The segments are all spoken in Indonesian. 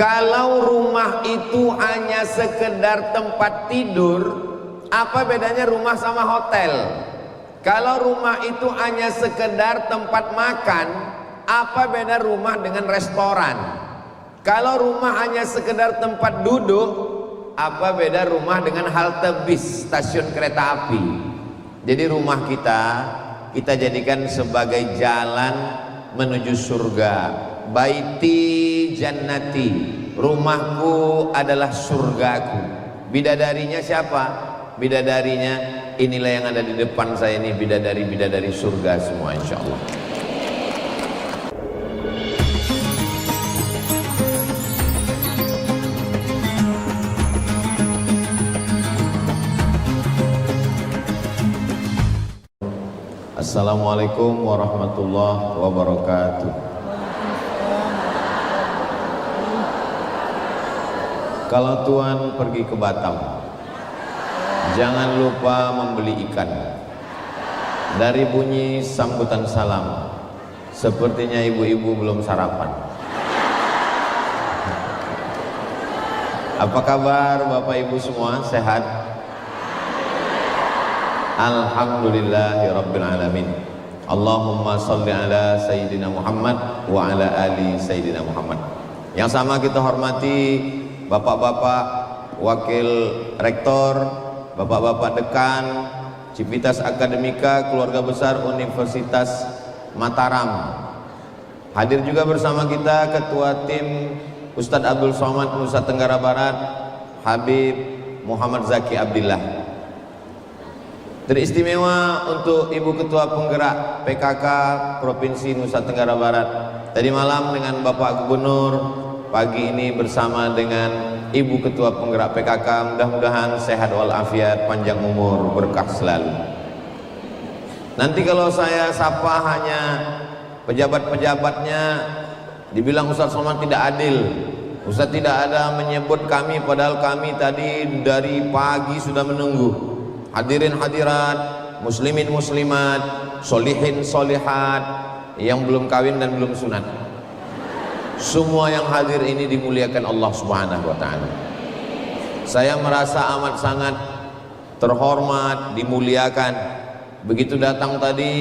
Kalau rumah itu hanya sekedar tempat tidur, apa bedanya rumah sama hotel? Kalau rumah itu hanya sekedar tempat makan, apa beda rumah dengan restoran? Kalau rumah hanya sekedar tempat duduk, apa beda rumah dengan halte bis, stasiun kereta api? Jadi rumah kita jadikan sebagai jalan menuju surga. Baiti jannati, rumahku adalah surgaku. Bidadarinya siapa? Bidadarinya inilah yang ada di depan saya ini, bidadari-bidadari surga semua insyaallah. Assalamualaikum warahmatullahi wabarakatuh. Kalau Tuhan pergi ke Batam, jangan lupa membeli ikan. Dari bunyi sambutan salam, sepertinya ibu-ibu belum sarapan. Apa kabar Bapak Ibu semua? Sehat? Alhamdulillahirabbil alamin. Allahumma sholli ala Sayyidina Muhammad wa ala ali Sayyidina Muhammad. Yang sama kita hormati Bapak-bapak Wakil Rektor, Bapak-bapak Dekan, Civitas Akademika, Keluarga Besar Universitas Mataram. Hadir juga bersama kita Ketua Tim Ustadz Abdul Somad Nusa Tenggara Barat, Habib Muhammad Zaki Abdillah. Teristimewa untuk Ibu Ketua Penggerak PKK Provinsi Nusa Tenggara Barat. Tadi malam dengan Bapak Gubernur, pagi ini bersama dengan Ibu Ketua Penggerak PKK. Mudah-mudahan sehat walafiat, panjang umur, berkah selalu. Nanti kalau saya sapa hanya pejabat-pejabatnya, dibilang Ustaz Somad tidak adil. Ustaz tidak ada menyebut kami, padahal kami tadi dari pagi sudah menunggu. Hadirin hadirat, muslimin muslimat, solihin solihat, yang belum kawin dan belum sunat, semua yang hadir ini dimuliakan Allah Subhanahu wa ta'ala. Saya merasa amat sangat terhormat, dimuliakan. Begitu datang tadi,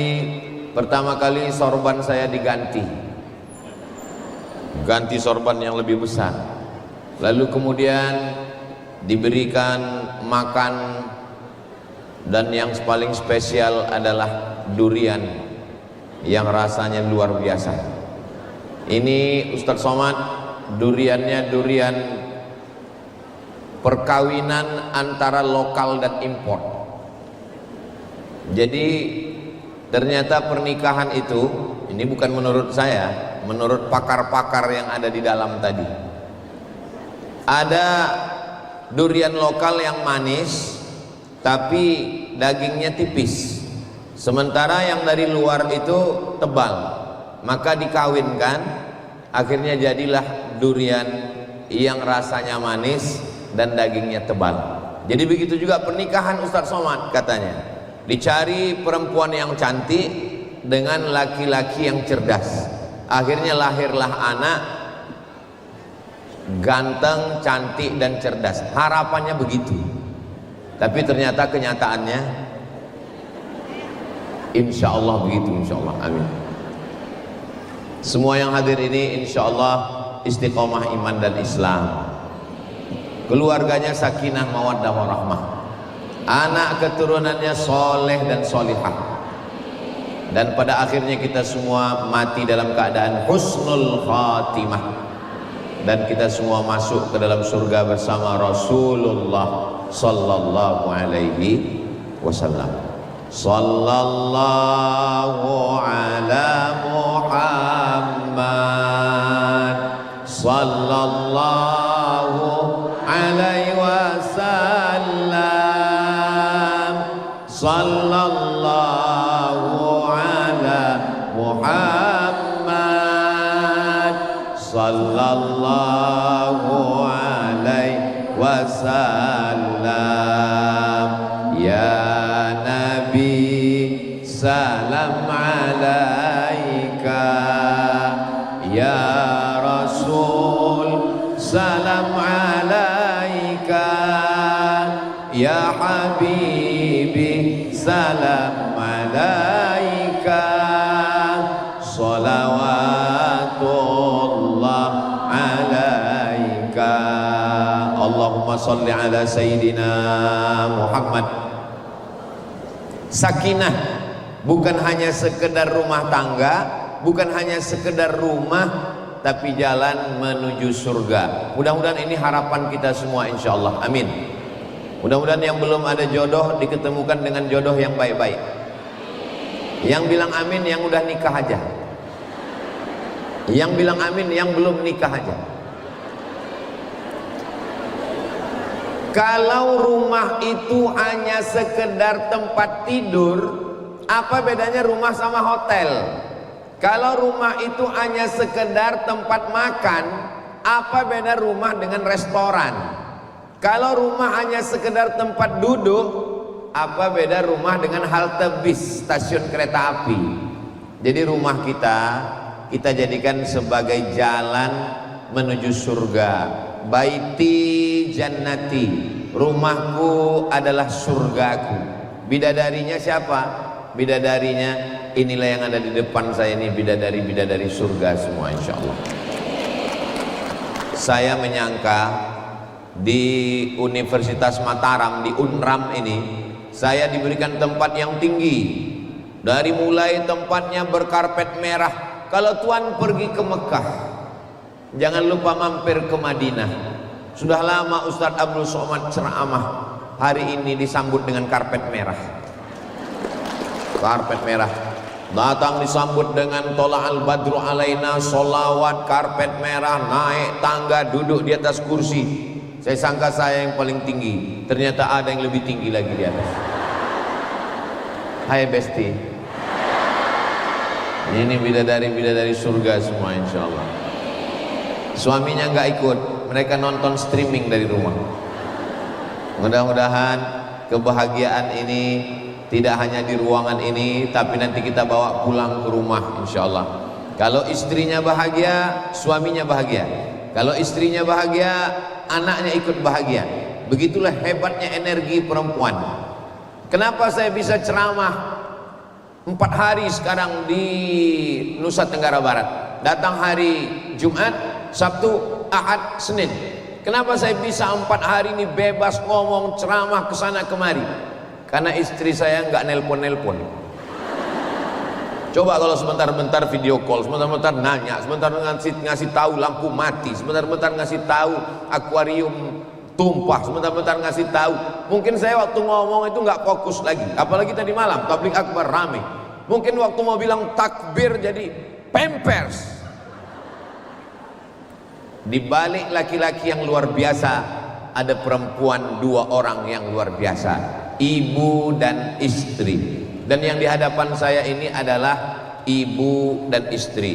pertama kali sorban saya diganti, ganti sorban yang lebih besar. Lalu kemudian diberikan makan, dan yang paling spesial adalah durian yang rasanya luar biasa. Ini Ustadz Somad, duriannya durian perkawinan antara lokal dan impor. Jadi ternyata pernikahan itu, ini bukan menurut saya, menurut pakar-pakar yang ada di dalam tadi, ada durian lokal yang manis tapi dagingnya tipis, sementara yang dari luar itu tebal. Maka dikawinkan, akhirnya jadilah durian yang rasanya manis dan dagingnya tebal. Jadi begitu juga pernikahan Ustadz Somad katanya, dicari perempuan yang cantik dengan laki-laki yang cerdas. Akhirnya lahirlah anak ganteng, cantik dan cerdas. Harapannya begitu, tapi ternyata kenyataannya insya Allah begitu, insya Allah, amin. Semua yang hadir ini insya Allah istiqomah iman dan Islam, keluarganya sakinah mawaddah warahmah, anak keturunannya soleh dan solihah, dan pada akhirnya kita semua mati dalam keadaan husnul khatimah, dan kita semua masuk ke dalam surga bersama Rasulullah sallallahu alaihi wasallam. Sallallahu ala Muhammad, sallallahu alaihi wasallam, sallallahu ala Muhammad, sallallahu alaihi wasallam. Ya Nabi salam alaika, ya Rasul salam alaika ya habibi, salam alaika, salawatullah alaika. Allahumma salli ala sayyidina Muhammad. Sakinah bukan hanya sekedar rumah tangga, bukan hanya sekedar rumah, tapi jalan menuju surga. Mudah-mudahan ini harapan kita semua, insya Allah. Amin. Mudah-mudahan yang belum ada jodoh diketemukan dengan jodoh yang baik-baik. Yang bilang amin yang udah nikah aja. Yang bilang amin yang belum nikah aja. Kalau rumah itu hanya sekedar tempat tidur, apa bedanya rumah sama hotel? Kalau rumah itu hanya sekedar tempat makan, apa beda rumah dengan restoran? Kalau rumah hanya sekedar tempat duduk, apa beda rumah dengan halte bis, stasiun kereta api? Jadi rumah kita jadikan sebagai jalan menuju surga. Baiti jannati, rumahku adalah surgaku. Bidadarinya siapa? Bidadarinya inilah yang ada di depan saya ini, bidadari-bidadari surga semua, insya Allah. Saya menyangka di Universitas Mataram, di Unram ini, saya diberikan tempat yang tinggi. Dari mulai tempatnya berkarpet merah. Kalau tuan pergi ke Mekah, jangan lupa mampir ke Madinah. Sudah lama Ustadz Abdul Somad ceramah, hari ini disambut dengan karpet merah. Karpet merah. Datang disambut dengan tola'al badru alaina, solawat, karpet merah, naik tangga, duduk di atas kursi. Saya sangka saya yang paling tinggi, ternyata ada yang lebih tinggi lagi di atas. Hai Besti, ini bidadari-bidadari surga semua, insya Allah. Suaminya nggak ikut, mereka nonton streaming dari rumah. Mudah-mudahan kebahagiaan ini tidak hanya di ruangan ini, tapi nanti kita bawa pulang ke rumah, insya Allah. Kalau istrinya bahagia, suaminya bahagia. Kalau istrinya bahagia, anaknya ikut bahagia. Begitulah hebatnya energi perempuan. Kenapa saya bisa ceramah 4 hari sekarang di Nusa Tenggara Barat? Datang hari Jumat, Sabtu, Ahad, Senin. Kenapa saya bisa 4 hari ini bebas ngomong, ceramah kesana kemari? Karena istri saya nggak nelpon-nelpon. Coba kalau sebentar-bentar video call, sebentar-bentar nanya, sebentar ngasih tahu lampu mati, sebentar-bentar ngasih tahu akuarium tumpah, sebentar-bentar ngasih tahu. Mungkin saya waktu ngomong itu nggak fokus lagi. Apalagi tadi malam tablik akbar rame. Mungkin waktu mau bilang takbir jadi pampers. Di balik laki-laki yang luar biasa ada perempuan 2 orang yang luar biasa, ibu dan istri. Dan yang di hadapan saya ini adalah ibu dan istri,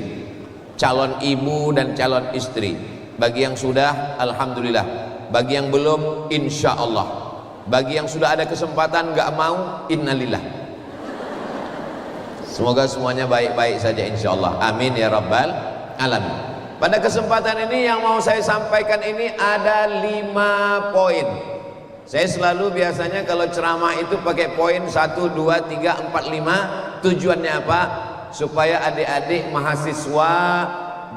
calon ibu dan calon istri. Bagi yang sudah, alhamdulillah. Bagi yang belum, insya Allah. Bagi yang sudah ada kesempatan nggak mau, innalillah. Semoga semuanya baik-baik saja, insya Allah. Amin ya rabbal alamin. Pada kesempatan ini yang mau saya sampaikan ini ada 5 poin. Saya selalu biasanya kalau ceramah itu pakai poin 1, 2, 3, 4, 5. Tujuannya apa? Supaya adik-adik mahasiswa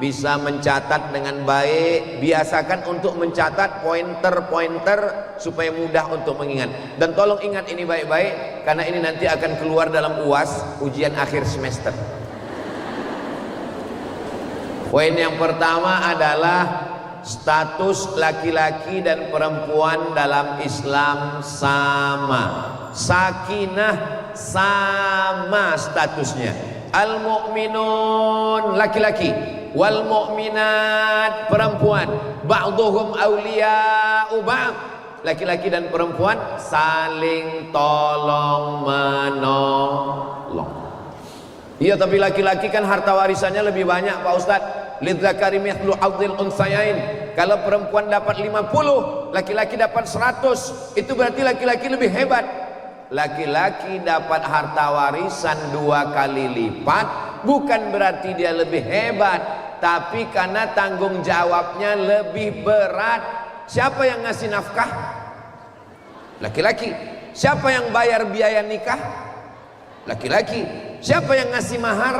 bisa mencatat dengan baik. Biasakan untuk mencatat pointer-pointer supaya mudah untuk mengingat. Dan tolong ingat ini baik-baik, karena ini nanti akan keluar dalam UAS, ujian akhir semester. Poin yang pertama adalah status laki-laki dan perempuan dalam Islam sama. Sakinah sama statusnya. Al-mu'minun laki-laki, wal mu'minat perempuan, ba'duhum awliya'u ba'd. Laki-laki dan perempuan saling tolong menolong. Iya, tapi laki-laki kan harta warisannya lebih banyak Pak Ustadz. Lidzakari mithlu hadzil unsayain. Kalau perempuan dapat 50, laki-laki dapat 100. Itu berarti laki-laki lebih hebat. Laki-laki dapat harta warisan 2 kali lipat, bukan berarti dia lebih hebat, tapi karena tanggung jawabnya lebih berat. Siapa yang ngasih nafkah? Laki-laki. Siapa yang bayar biaya nikah? Laki-laki. Siapa yang ngasih mahar?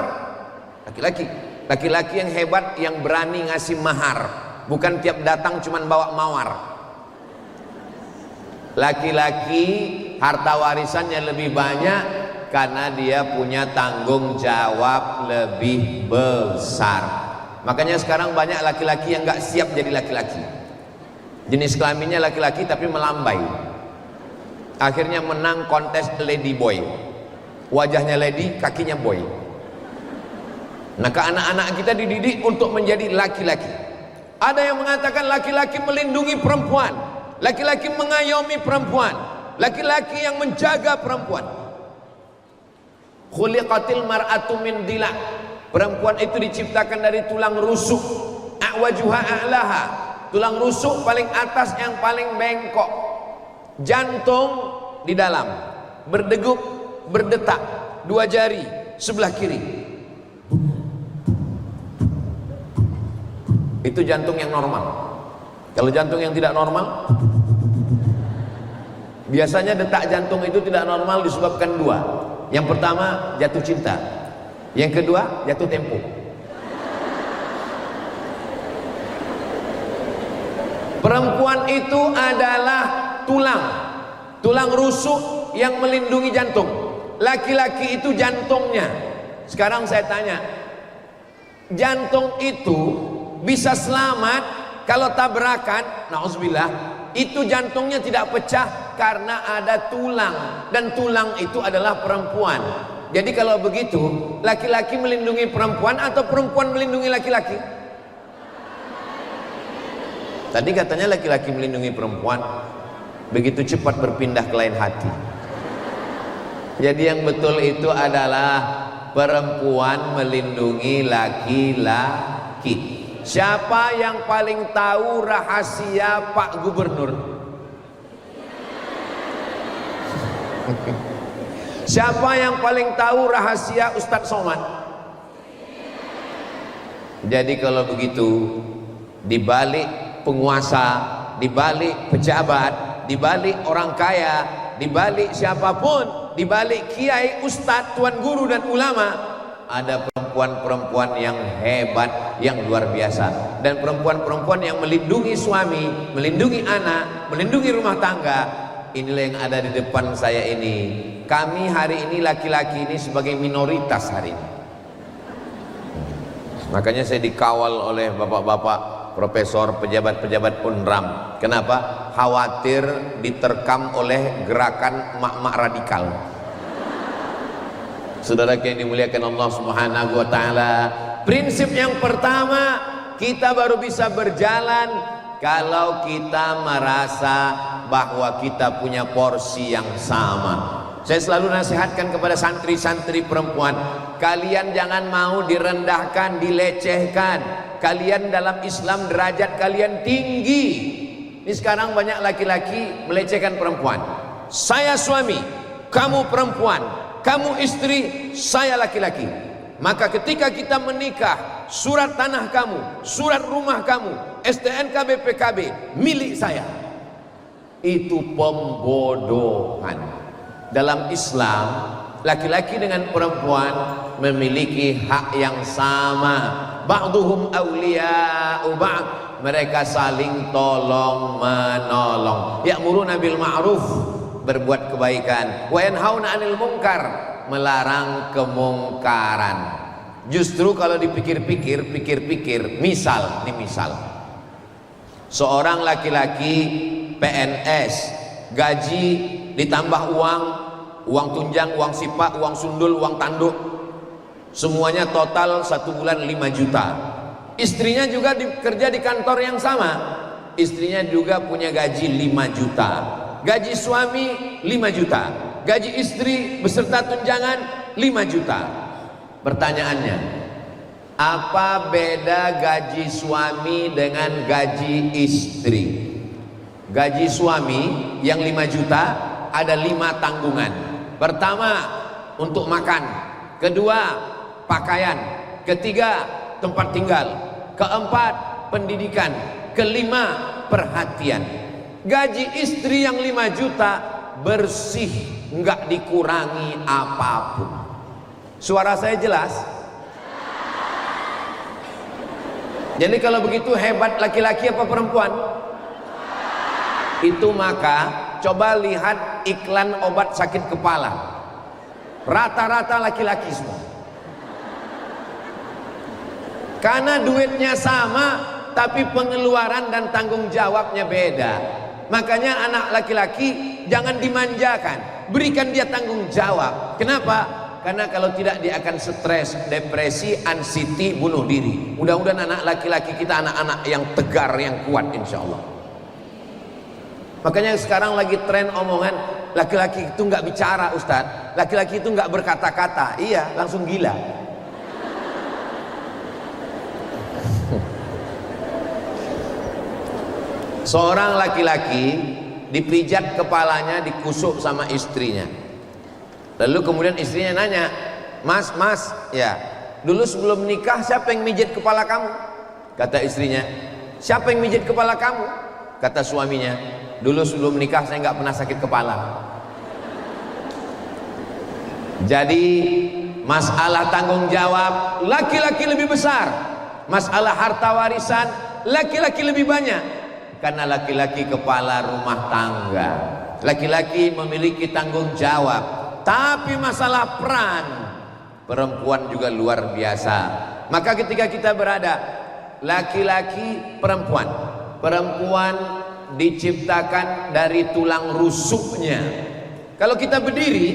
Laki-laki. Laki-laki yang hebat, yang berani ngasih mahar, bukan tiap datang cuman bawa mawar. Laki-laki harta warisannya lebih banyak karena dia punya tanggung jawab lebih besar. Makanya sekarang banyak laki-laki yang gak siap jadi laki-laki. Jenis kelaminnya laki-laki tapi melambai. Akhirnya menang kontes lady boy. Wajahnya lady, kakinya boy. Maka anak-anak kita dididik untuk menjadi laki-laki. Ada yang mengatakan laki-laki melindungi perempuan, laki-laki mengayomi perempuan, laki-laki yang menjaga perempuan. Khuliqatil mar'atu min dila'. Perempuan itu diciptakan dari tulang rusuk. A'wajuha a'laha. Tulang rusuk paling atas yang paling bengkok. Jantung di dalam, berdegup, berdetak, dua jari sebelah kiri. Itu jantung yang normal. Kalau jantung yang tidak normal, biasanya detak jantung itu tidak normal disebabkan dua. Yang pertama jatuh cinta, yang kedua jatuh tempo. Perempuan itu adalah tulang rusuk yang melindungi jantung. Laki-laki itu jantungnya. Sekarang saya tanya, jantung itu bisa selamat kalau tabrakan, na'udzubillah, itu jantungnya tidak pecah karena ada tulang, dan tulang itu adalah perempuan. Jadi kalau begitu, laki-laki melindungi perempuan atau perempuan melindungi laki-laki? Tadi katanya laki-laki melindungi perempuan, begitu cepat berpindah ke lain hati. Jadi yang betul itu adalah perempuan melindungi laki-laki. Siapa yang paling tahu rahasia Pak Gubernur? Siapa yang paling tahu rahasia Ustadz Somad? Jadi kalau begitu, dibalik penguasa, dibalik pejabat, dibalik orang kaya, dibalik siapapun, dibalik kiai, ustadz, tuan guru dan ulama, ada perempuan-perempuan yang hebat, yang luar biasa. Dan perempuan-perempuan yang melindungi suami, melindungi anak, melindungi rumah tangga. Inilah yang ada di depan saya ini. Kami hari ini laki-laki ini sebagai minoritas hari ini. Makanya saya dikawal oleh bapak-bapak profesor, pejabat-pejabat UNRAM. Kenapa? Khawatir diterkam oleh gerakan emak-emak radikal. Saudara yang dimuliakan Allah Subhanahu wa taala, prinsip yang pertama, kita baru bisa berjalan kalau kita merasa bahwa kita punya porsi yang sama. Saya selalu nasihatkan kepada santri-santri perempuan, kalian jangan mau direndahkan, dilecehkan. Kalian dalam Islam derajat kalian tinggi. Ini sekarang banyak laki-laki melecehkan perempuan. Saya suami, kamu perempuan, kamu istri, saya laki-laki. Maka ketika kita menikah, surat tanah kamu, surat rumah kamu, STNK BPKB milik saya. Itu pembodohan. Dalam Islam, laki-laki dengan perempuan memiliki hak yang sama. Ba'duhum awliya'u ba'd. Mereka saling tolong menolong. Ya'muruna bil ma'ruf, berbuat kebaikan. Wa yanhauna 'anil munkar, melarang kemungkaran. Justru kalau dipikir-pikir, misal, seorang laki-laki PNS, gaji ditambah uang tunjang, uang sipak, uang sundul, uang tanduk, semuanya total 1 bulan 5 juta. Istrinya juga kerja di kantor yang sama, istrinya juga punya gaji 5 juta. Gaji suami 5 juta, gaji istri beserta tunjangan 5 juta. Pertanyaannya, apa beda gaji suami dengan gaji istri? Gaji suami yang 5 juta ada 5 tanggungan. Pertama, untuk makan. Kedua, pakaian. Ketiga, tempat tinggal. keempat pendidikan, kelima perhatian. Gaji istri yang 5 juta bersih, nggak dikurangi apapun. Suara saya jelas? Jadi kalau begitu hebat laki-laki apa perempuan? Itu maka coba lihat iklan obat sakit kepala, rata-rata laki-laki semua. Karena duitnya sama, tapi pengeluaran dan tanggung jawabnya beda. Makanya anak laki-laki jangan dimanjakan, berikan dia tanggung jawab. Kenapa? Karena kalau tidak dia akan stres, depresi, anxiety, bunuh diri. Mudah-mudahan anak laki-laki kita anak-anak yang tegar, yang kuat insya Allah. Makanya sekarang lagi tren omongan laki-laki itu nggak bicara, Ustadz. Laki-laki itu nggak berkata-kata. Iya, langsung gila. Seorang laki-laki dipijat kepalanya, dikusuk sama istrinya. Lalu kemudian istrinya nanya, mas, ya, dulu sebelum nikah siapa yang mijit kepala kamu? Kata istrinya, siapa yang mijit kepala kamu? Kata suaminya, dulu sebelum nikah saya nggak pernah sakit kepala. Jadi masalah tanggung jawab laki-laki lebih besar, masalah harta warisan laki-laki lebih banyak. Karena laki-laki kepala rumah tangga, laki-laki memiliki tanggung jawab. Tapi masalah peran perempuan juga luar biasa. Maka ketika kita berada laki-laki perempuan, perempuan diciptakan dari tulang rusuknya. Kalau kita berdiri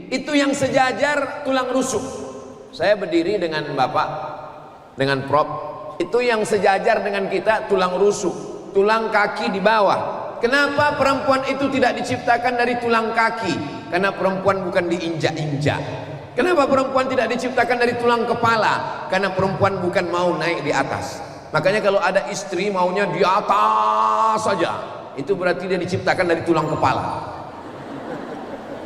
itu yang sejajar tulang rusuk. Saya berdiri dengan Bapak, dengan Prof, itu yang sejajar dengan kita tulang rusuk, tulang kaki di bawah. Kenapa perempuan itu tidak diciptakan dari tulang kaki? Karena perempuan bukan diinjak-injak. Kenapa perempuan tidak diciptakan dari tulang kepala? Karena perempuan bukan mau naik di atas. Makanya kalau ada istri maunya di atas saja, itu berarti dia diciptakan dari tulang kepala.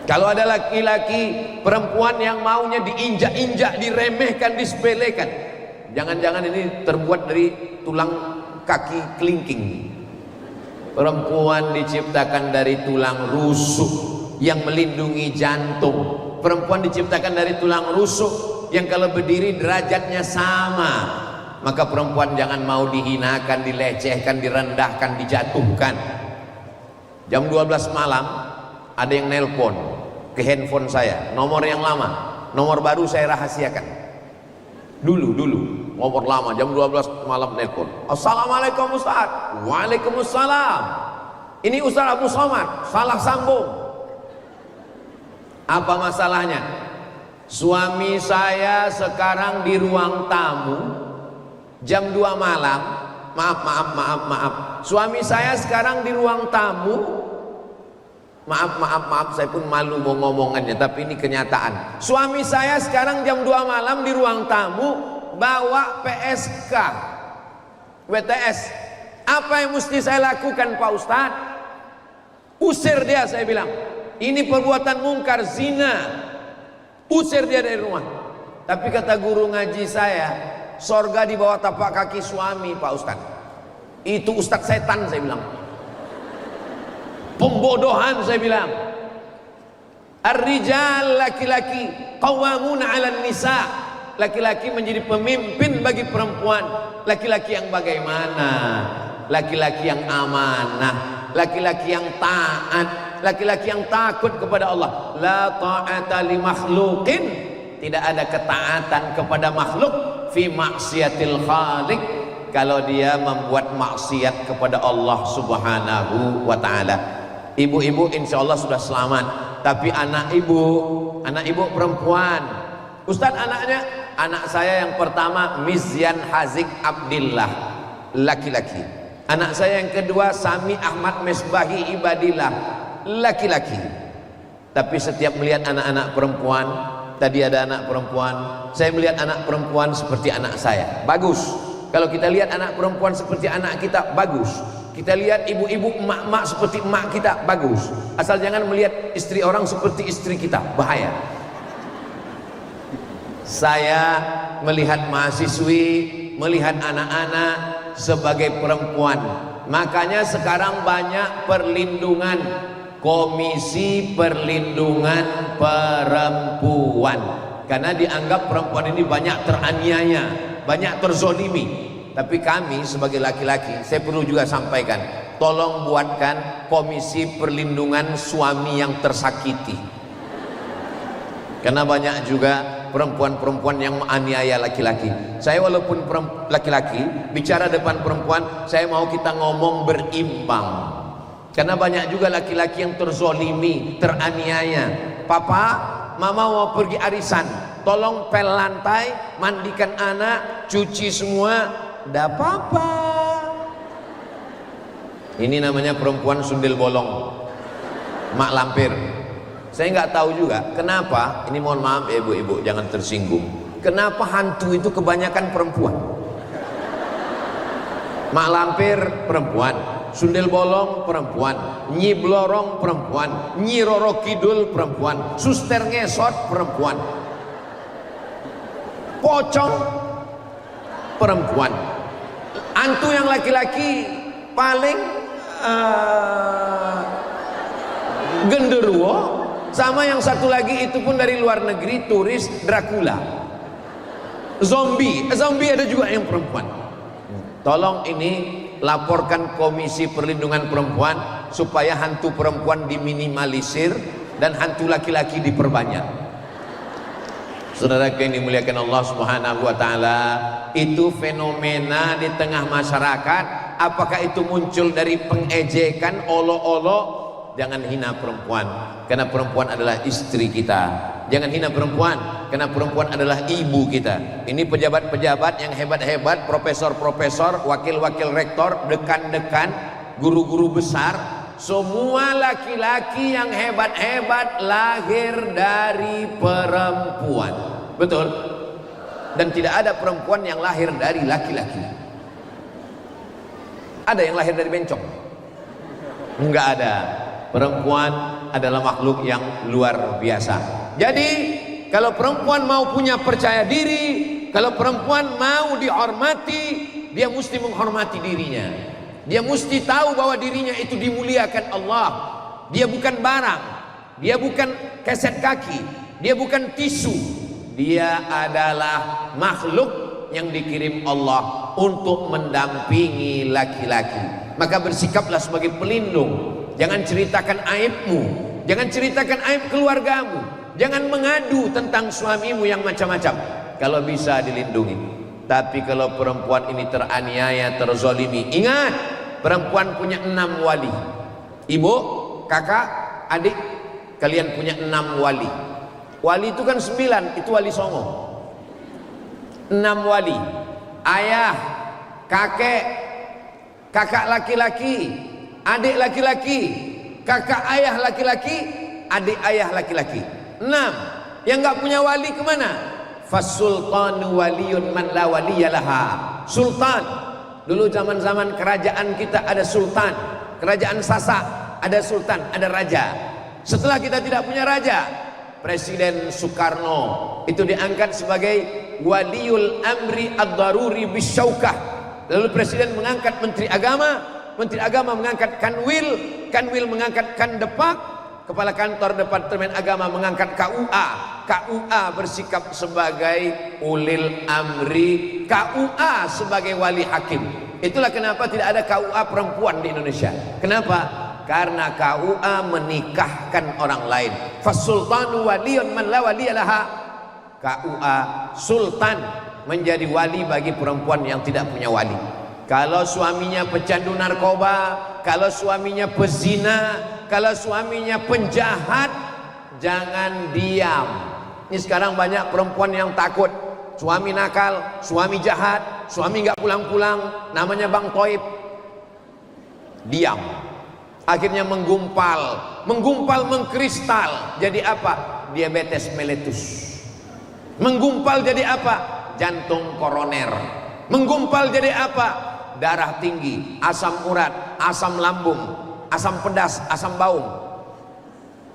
Kalau ada laki-laki perempuan yang maunya diinjak-injak, diremehkan, disepelekan, jangan-jangan ini terbuat dari tulang kaki kelingking. Perempuan diciptakan dari tulang rusuk yang melindungi jantung. Perempuan diciptakan dari tulang rusuk yang kalau berdiri derajatnya sama. Maka perempuan jangan mau dihinakan, dilecehkan, direndahkan, dijatuhkan. Jam 12 malam ada yang nelpon ke handphone saya, nomor yang lama. Nomor baru saya rahasiakan. Dulu nomor lama, jam 12 malam nelpon. Assalamualaikum Ustaz. Waalaikumsalam. Ini Ustaz Abu Somad, salah sambung. Apa masalahnya? Suami saya sekarang di ruang tamu jam 2 malam. Maaf. Suami saya sekarang di ruang tamu. Maaf, saya pun malu mau ngomongannya, tapi ini kenyataan. Suami saya sekarang jam 2 malam di ruang tamu bawa PSK WTS. Apa yang mesti saya lakukan Pak Ustadz? Usir dia, saya bilang. Ini perbuatan mungkar, zina. Usir dia dari rumah. Tapi kata guru ngaji saya, sorga di bawah tapak kaki suami Pak Ustadz. Itu Ustadz setan, saya bilang. Pembodohan, saya bilang. Ar-rijal, laki-laki, qawwamuna 'alan nisa. Laki-laki menjadi pemimpin bagi perempuan. Laki-laki yang bagaimana? Laki-laki yang amanah, laki-laki yang taat, laki-laki yang takut kepada Allah. La ta'ata li makhluqin, tidak ada ketaatan kepada makhluk fi maksiatil khaliq, kalau dia membuat maksiat kepada Allah Subhanahu wa taala. Ibu-ibu insyaallah sudah selamat, tapi anak ibu perempuan. Ustadz, anak saya yang pertama Mizyan Hazik Abdillah, laki-laki. Anak saya yang kedua Sami Ahmad Mesbahi Ibadillah, laki-laki. Tapi setiap melihat anak-anak perempuan, tadi ada anak perempuan, saya melihat anak perempuan seperti anak saya, bagus. Kalau kita lihat anak perempuan seperti anak kita, bagus. Kita lihat ibu-ibu, emak-emak seperti emak kita, bagus. Asal jangan melihat istri orang seperti istri kita, bahaya. Saya melihat mahasiswi melihat anak-anak sebagai perempuan. Makanya sekarang banyak perlindungan, Komisi Perlindungan Perempuan, karena dianggap perempuan ini banyak teraniaya, banyak terzolimi. Tapi kami sebagai laki-laki, saya perlu juga sampaikan, tolong buatkan Komisi Perlindungan Suami yang Tersakiti, karena banyak juga perempuan-perempuan yang menganiaya laki-laki. Saya walaupun laki-laki bicara depan perempuan, saya mau kita ngomong berimbang, karena banyak juga laki-laki yang terzolimi, teraniaya. Papa, mama mau pergi arisan, tolong pel lantai, mandikan anak, cuci semua. Nggak apa-apa. Ini namanya perempuan sundel bolong, mak lampir. Saya nggak tahu juga kenapa, ini mohon maaf ya ibu-ibu, jangan tersinggung, kenapa hantu itu kebanyakan perempuan. Mak lampir perempuan, sundel bolong perempuan, nyi blorong perempuan, nyi roro kidul perempuan, suster ngesot perempuan, pocong perempuan. Hantu yang laki-laki paling genderuwo. Sama yang satu lagi itu pun dari luar negeri, turis, Dracula, zombie ada juga yang perempuan. Tolong ini laporkan Komisi Perlindungan Perempuan supaya hantu perempuan diminimalisir dan hantu laki-laki diperbanyak. Saudara yang dimuliakan Allah Subhanahu wa taala, itu fenomena di tengah masyarakat. Apakah itu muncul dari pengejekan, olo-olo? Jangan hina perempuan, karena perempuan adalah istri kita. Jangan hina perempuan, karena perempuan adalah ibu kita. Ini pejabat-pejabat yang hebat-hebat, profesor-profesor, wakil-wakil rektor, dekan-dekan, guru-guru besar, semua laki-laki yang hebat-hebat lahir dari perempuan. Betul? Dan tidak ada perempuan yang lahir dari laki-laki. Ada yang lahir dari bencong? Enggak ada. Perempuan adalah makhluk yang luar biasa. Jadi kalau perempuan mau punya percaya diri, kalau perempuan mau dihormati, dia mesti menghormati dirinya. Dia mesti tahu bahwa dirinya itu dimuliakan Allah. Dia bukan barang, dia bukan keset kaki, dia bukan tisu. Dia adalah makhluk yang dikirim Allah untuk mendampingi laki-laki. Maka bersikaplah sebagai pelindung. Jangan ceritakan aibmu, jangan ceritakan aib keluargamu, jangan mengadu tentang suamimu yang macam-macam. Kalau bisa dilindungi. Tapi kalau perempuan ini teraniaya, terzolimi, ingat, perempuan punya 6 wali. Ibu, kakak, adik, kalian punya 6 wali. Wali itu kan 9, itu wali songo. 6 wali. Ayah, kakek, kakak laki-laki, adik laki-laki, kakak ayah laki-laki, adik ayah laki-laki. 6. Yang nggak punya wali kemana? Fasultanu waliyun man la waliyalaha. Sultan. Dulu zaman-zaman kerajaan kita ada sultan. Kerajaan Sasak ada sultan, ada raja. Setelah kita tidak punya raja, Presiden Soekarno itu diangkat sebagai waliul amri ad-daruri bisyaukah. Lalu presiden mengangkat menteri agama mengangkat kanwil, kanwil mengangkat kandepak, kepala kantor Departemen Agama mengangkat KUA, KUA bersikap sebagai ulil amri, KUA sebagai wali hakim. Itulah kenapa tidak ada KUA perempuan di Indonesia. Kenapa? Karena KUA menikahkan orang lain. Fasultanu waliyun man la waliyalaha. KUA sultan menjadi wali bagi perempuan yang tidak punya wali. Kalau suaminya pecandu narkoba, kalau suaminya pezina, kalau suaminya penjahat, jangan diam. Ini sekarang banyak perempuan yang takut. Suami nakal, suami jahat, suami nggak pulang-pulang, namanya Bang Toib. Diam. Akhirnya menggumpal, mengkristal. Jadi apa? Diabetes meletus. Menggumpal jadi apa? Jantung koroner. Menggumpal jadi apa? Darah tinggi, asam urat, asam lambung, asam pedas, asam baung.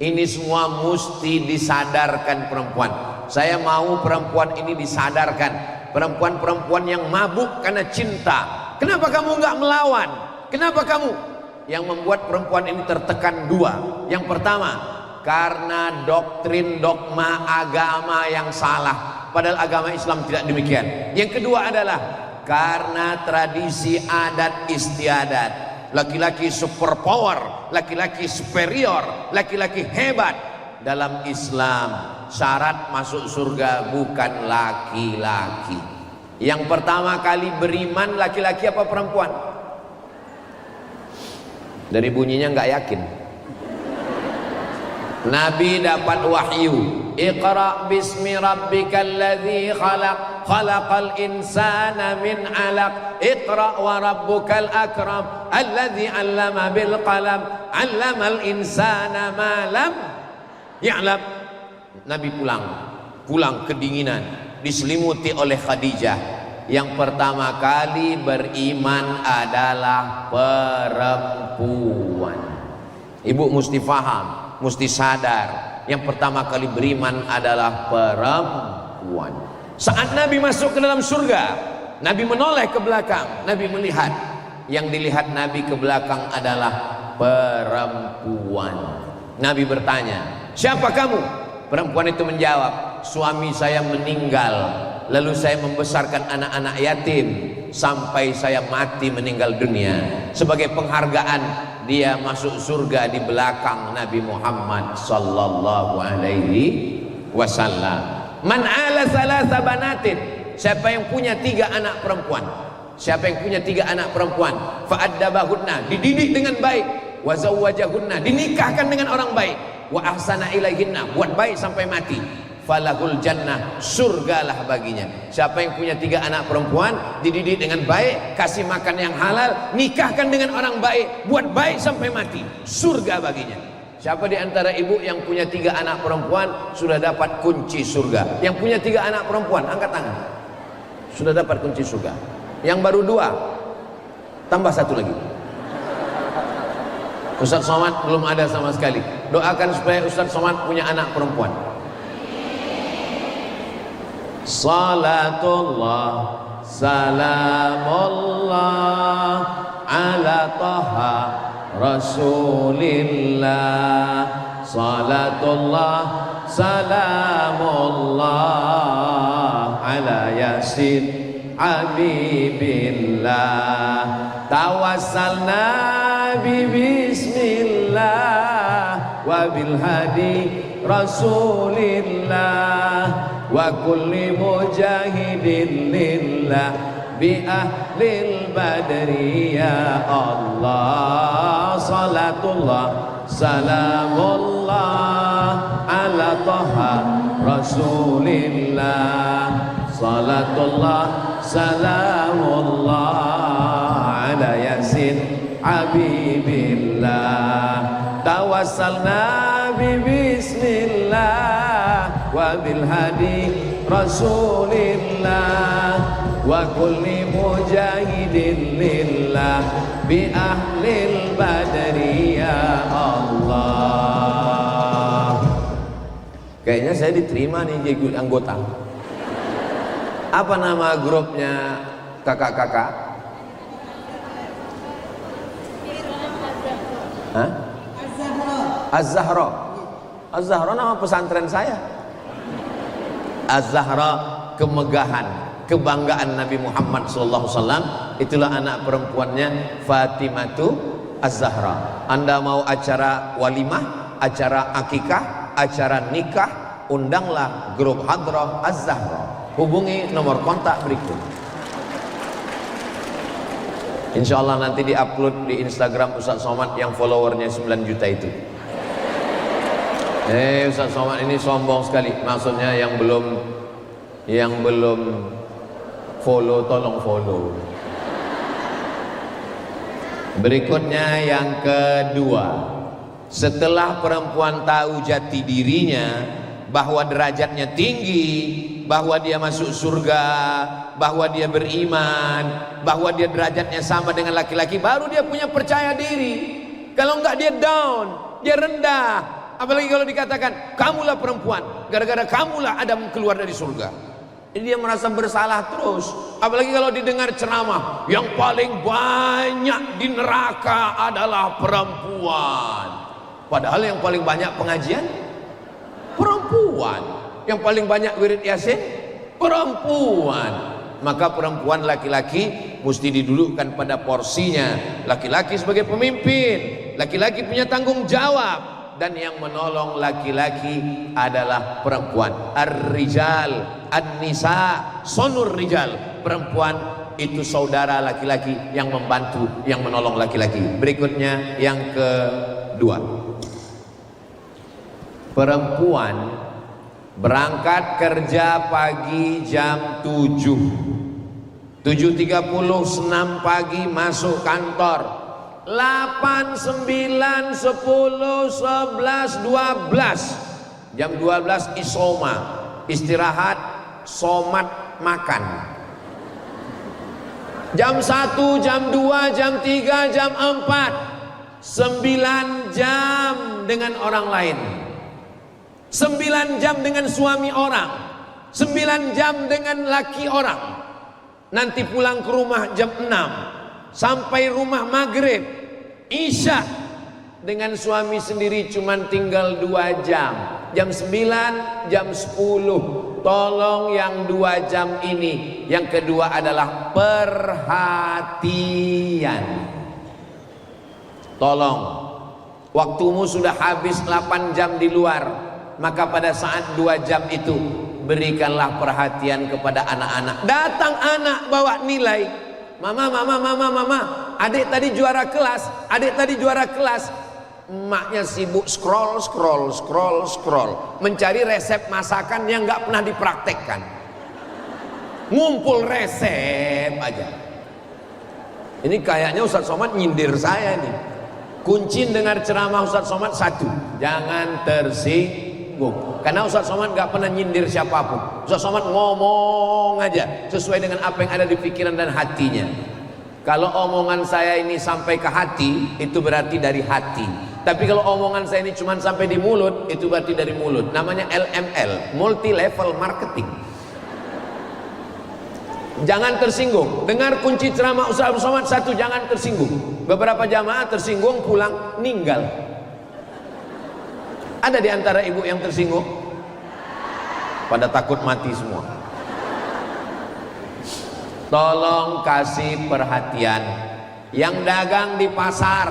Ini semua mesti disadarkan perempuan. Saya mau perempuan ini disadarkan perempuan-perempuan yang mabuk karena cinta. Kenapa kamu nggak melawan? Kenapa kamu? Yang membuat perempuan ini tertekan dua. Yang pertama, karena doktrin dogma agama yang salah, padahal agama Islam tidak demikian. Yang kedua adalah karena tradisi adat istiadat. Laki-laki superpower, laki-laki superior, laki-laki hebat. Dalam Islam syarat masuk surga bukan laki-laki. Yang pertama kali beriman laki-laki apa perempuan? Dari bunyinya nggak yakin. Nabi dapat wahyu, Iqra bismi rabbikal ladzi khalaq, khalaqal insana min 'alaq, Iqra wa rabbukal akram, alladzi 'allama bil qalam, 'allamal insana ma lam ya'lam. Nabi pulang kedinginan, diselimuti oleh Khadijah. Yang pertama kali beriman adalah perempuan. Ibu mesti faham, mesti sadar, yang pertama kali beriman adalah perempuan. Saat Nabi masuk ke dalam surga, Nabi menoleh ke belakang, Nabi melihat, yang dilihat Nabi ke belakang adalah perempuan. Nabi bertanya, siapa kamu? Perempuan itu menjawab, suami saya meninggal, lalu saya membesarkan anak-anak yatim sampai saya mati meninggal dunia. Sebagai penghargaan, dia masuk surga di belakang Nabi Muhammad sallallahu alaihi wasallam. Man ala salasa banatin, siapa yang punya 3 anak perempuan, siapa yang punya 3 anak perempuan, fa'addabahunna, dididik dengan baik, wa zawwajahunna, dinikahkan dengan orang baik, wa ahsana ilaihinna, buat baik sampai mati, falahul jannah, surgalah baginya. Siapa yang punya 3 anak perempuan, dididik dengan baik, kasih makan yang halal, nikahkan dengan orang baik, buat baik sampai mati, surga baginya. Siapa di antara ibu yang punya 3 anak perempuan sudah dapat kunci surga? Yang punya 3 anak perempuan, angkat tangan. Sudah dapat kunci surga. Yang baru 2, tambah 1 lagi. Ustaz Somad belum ada sama sekali. Doakan supaya Ustaz Somad punya anak perempuan. Salatullah salamullah ala taha rasulillah. Salatullah salamullah ala yasin habibillah. Tawassalna bismillah wa bil hadi rasulillah wa kulli mujahidin lillah bi ahlil badri ya Allah. Salatullah salamullah ala taha rasulillah. Salatullah salamullah ala yasin habibillah. Tawassalna bismillah wa bil hadi rasulillah wa kulli mujahidin lillah bi ahlil badri ya Allah. Kayaknya saya diterima nih jadi anggota. Apa nama grupnya kakak-kakak? Hah? Az-Zahra. Az-Zahra nama pesantren saya. Az-Zahra, kemegahan, kebanggaan Nabi Muhammad SAW. Itulah anak perempuannya Fatimatu Az-Zahra. Anda mau acara walimah, acara akikah, acara nikah, undanglah grup Hadrah Az-Zahra. Hubungi nomor kontak berikut. Insya Allah nanti diupload di Instagram Ustaz Somad yang followernya 9 juta itu. Ustaz Somad ini sombong sekali. Maksudnya yang belum follow, tolong follow. Berikutnya yang kedua, setelah perempuan tahu jati dirinya, bahwa derajatnya tinggi, bahwa dia masuk surga, bahwa dia beriman, bahwa dia derajatnya sama dengan laki-laki, baru dia punya percaya diri. Kalau enggak dia down, dia rendah. Apalagi kalau dikatakan kamulah perempuan, gara-gara kamulah Adam keluar dari surga. Jadi dia merasa bersalah terus. Apalagi kalau didengar ceramah, yang paling banyak di neraka adalah perempuan. Padahal yang paling banyak pengajian perempuan, yang paling banyak wirid yasin perempuan. Maka perempuan laki-laki mesti didudukkan pada porsinya. Laki-laki sebagai pemimpin, laki-laki punya tanggung jawab, dan yang menolong laki-laki adalah perempuan. Ar-rijal, an-nisa, sonur rijal. Perempuan itu saudara laki-laki yang membantu, yang menolong laki-laki. Berikutnya yang kedua, perempuan berangkat kerja pagi jam 7, 7.30, senam pagi masuk kantor, 8, 9, 10, 11, 12, jam 12 isoma, istirahat, somat, makan. Jam 1, jam 2, jam 3, jam 4, 9 jam dengan orang lain, 9 jam dengan suami orang, 9 jam dengan laki orang. Nanti pulang ke rumah jam 6, sampai rumah maghrib, isya. Dengan suami sendiri cuman tinggal 2 jam, jam 9, jam 10. Tolong yang 2 jam ini. Yang kedua adalah perhatian. Tolong, waktumu sudah habis 8 jam di luar, maka pada saat 2 jam itu berikanlah perhatian kepada anak-anak. Datang anak bawa nilai, mama, adik tadi juara kelas, adik tadi juara kelas. Emaknya sibuk scroll, mencari resep masakan yang nggak pernah dipraktekkan. Ngumpul resep aja. Ini kayaknya Ustadz Somad nyindir saya nih. Kunci dengar ceramah Ustadz Somad 1, jangan tersinggung. Karena Ustadz Somad gak pernah nyindir siapapun. Ustadz Somad ngomong aja sesuai dengan apa yang ada di pikiran dan hatinya. Kalau omongan saya ini sampai ke hati, itu berarti dari hati. Tapi kalau omongan saya ini cuma sampai di mulut, itu berarti dari mulut. Namanya LML, multi level marketing. Jangan tersinggung. Dengar kunci ceramah Ustadz Somad 1, jangan tersinggung. Beberapa jamaah tersinggung, pulang ninggal. Ada di antara ibu yang tersinggung? Pada takut mati semua. Tolong kasih perhatian. Yang dagang di pasar,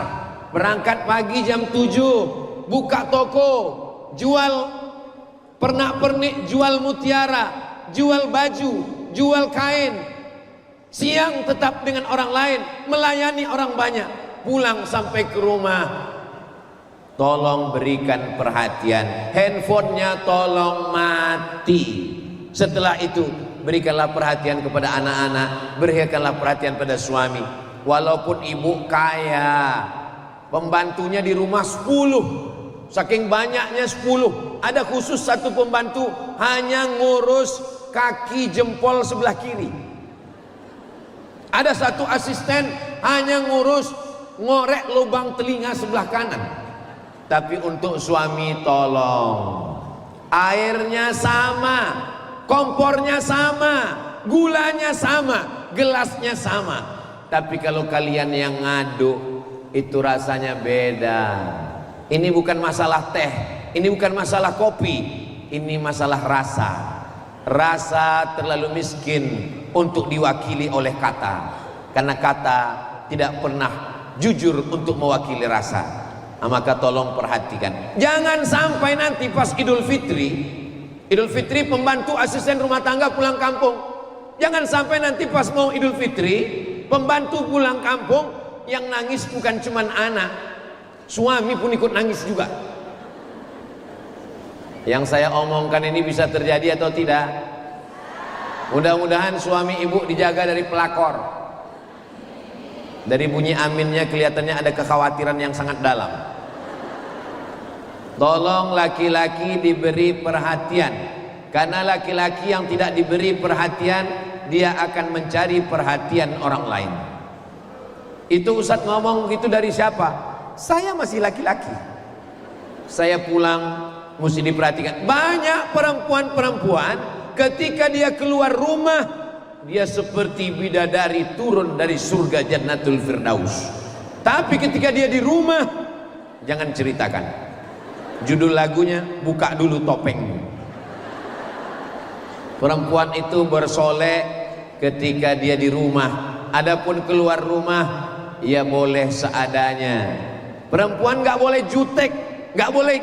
berangkat pagi jam 7, buka toko, jual pernak-pernik, jual mutiara, jual baju, jual kain. Siang tetap dengan orang lain, melayani orang banyak. Pulang sampai ke rumah, tolong berikan perhatian. Handphonenya tolong mati. Setelah itu berikanlah perhatian kepada anak-anak, berikanlah perhatian pada suami. Walaupun ibu kaya, pembantunya di rumah 10, saking banyaknya 10, ada khusus satu pembantu hanya ngurus kaki jempol sebelah kiri. Ada satu asisten hanya ngurus ngorek lubang telinga sebelah kanan. Tapi untuk suami tolong, airnya sama, kompornya sama, gulanya sama, gelasnya sama. Tapi kalau kalian yang ngaduk, itu rasanya beda. Ini bukan masalah teh, ini bukan masalah kopi, ini masalah rasa. Rasa terlalu miskin untuk diwakili oleh kata, karena kata tidak pernah jujur untuk mewakili rasa. Nah, maka tolong perhatikan. Jangan sampai nanti pas Idul Fitri pembantu asisten rumah tangga pulang kampung. Jangan sampai nanti pas mau Idul Fitri pembantu pulang kampung, yang nangis bukan cuman anak, suami pun ikut nangis juga. Yang saya omongkan ini bisa terjadi atau tidak? Mudah-mudahan suami ibu dijaga dari pelakor. Dari bunyi aminnya kelihatannya ada kekhawatiran yang sangat dalam. Tolong laki-laki diberi perhatian, karena laki-laki yang tidak diberi perhatian, dia akan mencari perhatian orang lain. Itu Ustadz ngomong gitu dari siapa? Saya masih laki-laki. Saya pulang mesti diperhatikan. Banyak perempuan-perempuan ketika dia keluar rumah, dia seperti bidadari turun dari surga Jannatul Firdaus. Tapi ketika dia di rumah, jangan ceritakan. Judul lagunya, buka dulu topengmu. Perempuan itu bersolek ketika dia di rumah. Adapun keluar rumah, ya boleh seadanya. Perempuan nggak boleh jutek, nggak boleh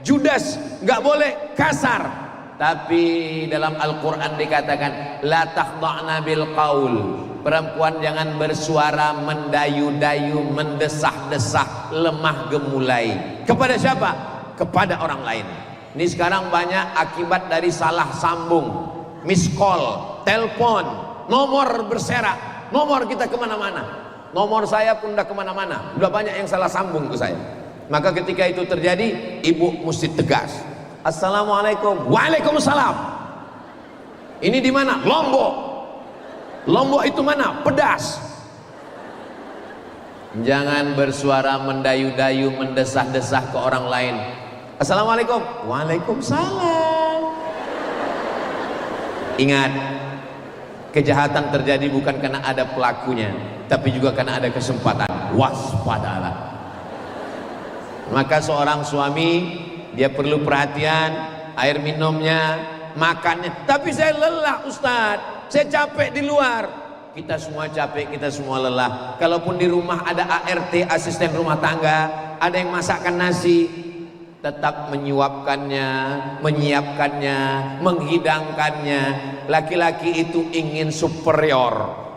judas, nggak boleh kasar. Tapi dalam Al-Quran dikatakan la takhda'na bil qaul. Perempuan jangan bersuara mendayu-dayu, mendesah-desah, lemah gemulai. Kepada siapa? Kepada orang lain. Ini sekarang banyak akibat dari salah sambung, miss call, telepon, nomor berserak, nomor kita kemana-mana. Nomor saya pun udah kemana-mana, udah banyak yang salah sambung ke saya. Maka ketika itu terjadi, ibu mesti tegas. Assalamualaikum. Waalaikumsalam. Ini di mana? Lombok. Lombok itu mana? Pedas. Jangan bersuara mendayu-dayu, mendesah-desah ke orang lain. Assalamualaikum. Waalaikumsalam. Ingat, kejahatan terjadi bukan karena ada pelakunya, tapi juga karena ada kesempatan. Waspadalah. Maka seorang suami, dia perlu perhatian, air minumnya, makannya. Tapi saya lelah Ustadz, saya capek di luar. Kita semua capek, kita semua lelah. Kalaupun di rumah ada ART, asisten rumah tangga, ada yang masakkan nasi, tetap menyuapkannya, menyiapkannya, menghidangkannya. Laki-laki itu ingin superior,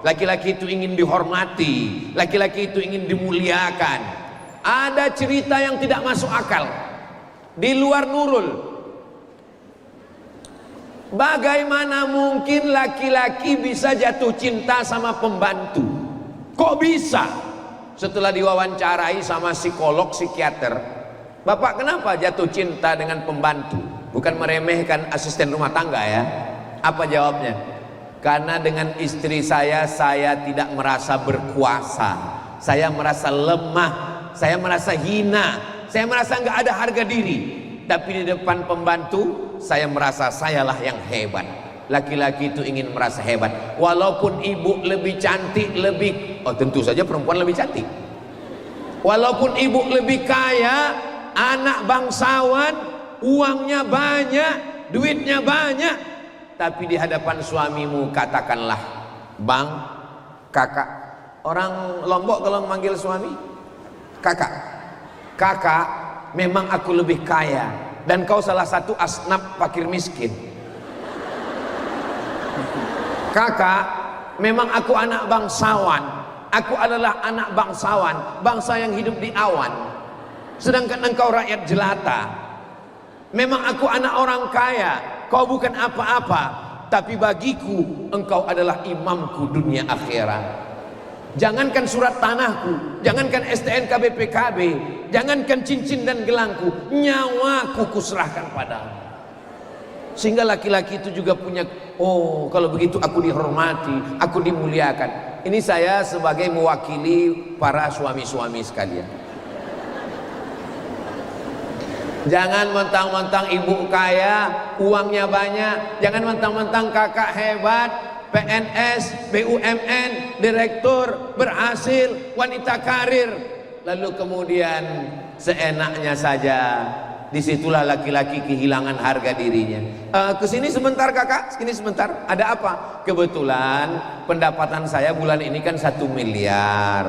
laki-laki itu ingin dihormati, laki-laki itu ingin dimuliakan. Ada cerita yang tidak masuk akal di luar Nurul. Bagaimana mungkin laki-laki bisa jatuh cinta sama pembantu? Kok bisa? Setelah diwawancarai sama psikolog, psikiater, Bapak kenapa jatuh cinta dengan pembantu? Bukan meremehkan asisten rumah tangga ya. Apa jawabnya? Karena dengan istri saya tidak merasa berkuasa. Saya merasa lemah, saya merasa hina, saya merasa nggak ada harga diri. Tapi di depan pembantu, saya merasa sayalah yang hebat. Laki-laki itu ingin merasa hebat. Walaupun ibu lebih cantik, tentu saja perempuan lebih cantik. Walaupun ibu lebih kaya, anak bangsawan, uangnya banyak, duitnya banyak, tapi di hadapan suamimu katakanlah, bang, kakak. Orang Lombok kalau memanggil suami, kakak. Kakak, memang aku lebih kaya dan kau salah satu asnaf fakir miskin. Kakak, memang aku anak bangsawan. Aku adalah anak bangsawan, bangsa yang hidup di awan. Sedangkan engkau rakyat jelata. Memang aku anak orang kaya, kau bukan apa-apa, tapi bagiku engkau adalah imamku dunia akhirat. Jangankan surat tanahku, jangankan STNK BPKB, jangankan cincin dan gelangku, nyawaku kuserahkan padamu. Sehingga laki-laki itu juga punya, oh kalau begitu aku dihormati, aku dimuliakan. Ini saya sebagai mewakili para suami-suami sekalian. Jangan mentang-mentang ibu kaya, uangnya banyak. Jangan mentang-mentang kakak hebat, PNS, BUMN, direktur, berhasil, wanita karir, lalu kemudian seenaknya saja. Disitulah laki-laki kehilangan harga dirinya. Kesini sebentar kakak, sini sebentar. Ada apa? Kebetulan pendapatan saya bulan ini kan 1 miliar.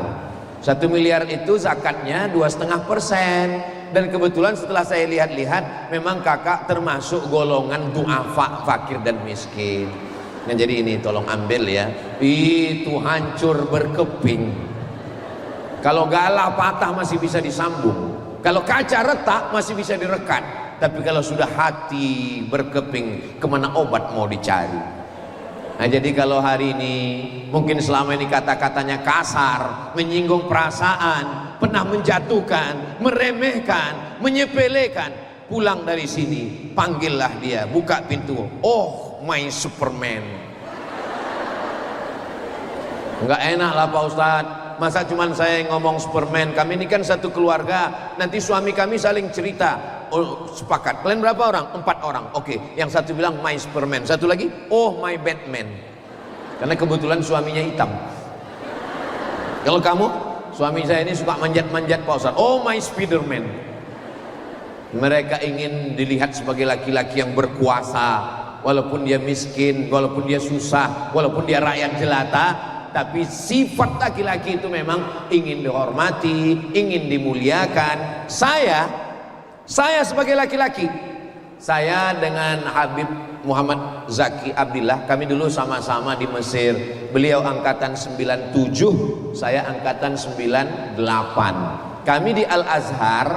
1 miliar itu zakatnya 2,5%. Dan kebetulan setelah saya lihat-lihat, memang kakak termasuk golongan du'afa, fakir dan miskin. Nah jadi ini tolong ambil ya. Itu hancur berkeping. Kalau galah patah masih bisa disambung. Kalau kaca retak masih bisa direkat. Tapi kalau sudah hati berkeping, kemana obat mau dicari? Nah jadi kalau hari ini mungkin selama ini kata-katanya kasar, menyinggung perasaan, pernah menjatuhkan, meremehkan, menyepelekan, pulang dari sini, panggillah dia, buka pintu. Oh my Superman. Enggak enak lah Pak Ustadz, Masa cuman saya yang ngomong Superman? Kami ini kan satu keluarga. Nanti suami kami saling cerita. Oh, sepakat. Kalian berapa orang? 4 orang. Oke. Yang satu bilang my Superman. Satu lagi, oh my Batman. Karena kebetulan suaminya hitam. Kalau kamu, suami saya ini suka manjat-manjat Pak Ustaz. Oh my Spiderman. Mereka ingin dilihat sebagai laki-laki yang berkuasa. Walaupun dia miskin, walaupun dia susah, walaupun dia rakyat jelata, tapi sifat laki-laki itu memang ingin dihormati, ingin dimuliakan. Saya sebagai laki-laki, saya dengan Habib Muhammad Zaki Abdillah, kami dulu sama-sama di Mesir. Beliau angkatan 97, saya angkatan 98. Kami di Al-Azhar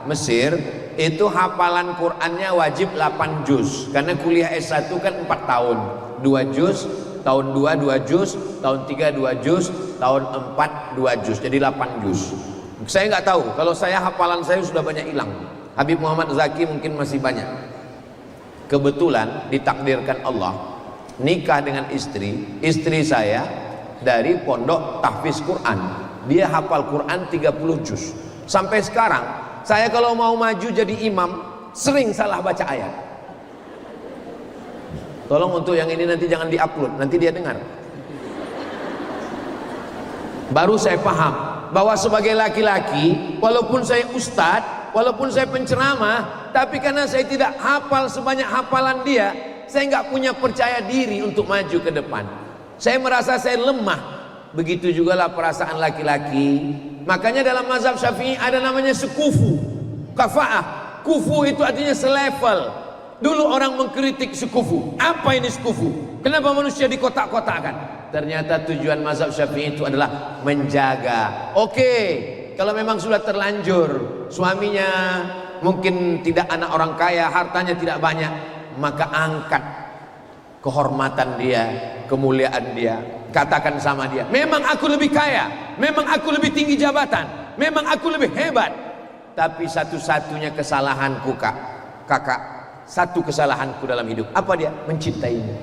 Mesir itu hafalan Qur'annya wajib 8 juz. Karena kuliah S1 kan 4 tahun, 2 juz, tahun 2 2 juz, tahun 3 2 juz, tahun 4 2 juz, jadi 8 juz. Saya nggak tahu, kalau saya hafalan saya sudah banyak hilang. Habib Muhammad Zaki mungkin masih banyak. Kebetulan ditakdirkan Allah nikah dengan istri saya dari pondok tahfiz Quran. Dia hafal Quran 30 juz. Sampai sekarang saya kalau mau maju jadi imam sering salah baca ayat. Tolong untuk yang ini nanti jangan diupload, nanti dia dengar. Baru saya paham bahwa sebagai laki-laki, walaupun saya ustadz, walaupun saya penceramah, tapi karena saya tidak hafal sebanyak hafalan dia, saya nggak punya percaya diri untuk maju ke depan. Saya merasa saya lemah. Begitu juga lah perasaan laki-laki. Makanya dalam mazhab Syafi'i ada namanya sekufu, kafa'ah. Kufu itu artinya selevel. Dulu orang mengkritik sekufu. Apa ini sekufu? Kenapa manusia dikotak-kotakkan? Ternyata tujuan mazhab Syafi'i itu adalah menjaga. Oke, kalau memang sudah terlanjur, suaminya mungkin tidak anak orang kaya, hartanya tidak banyak, maka angkat kehormatan dia, kemuliaan dia. Katakan sama dia, memang aku lebih kaya, memang aku lebih tinggi jabatan, memang aku lebih hebat, tapi satu-satunya kesalahanku kakak, satu kesalahanku dalam hidup, apa dia? Mencintaimu.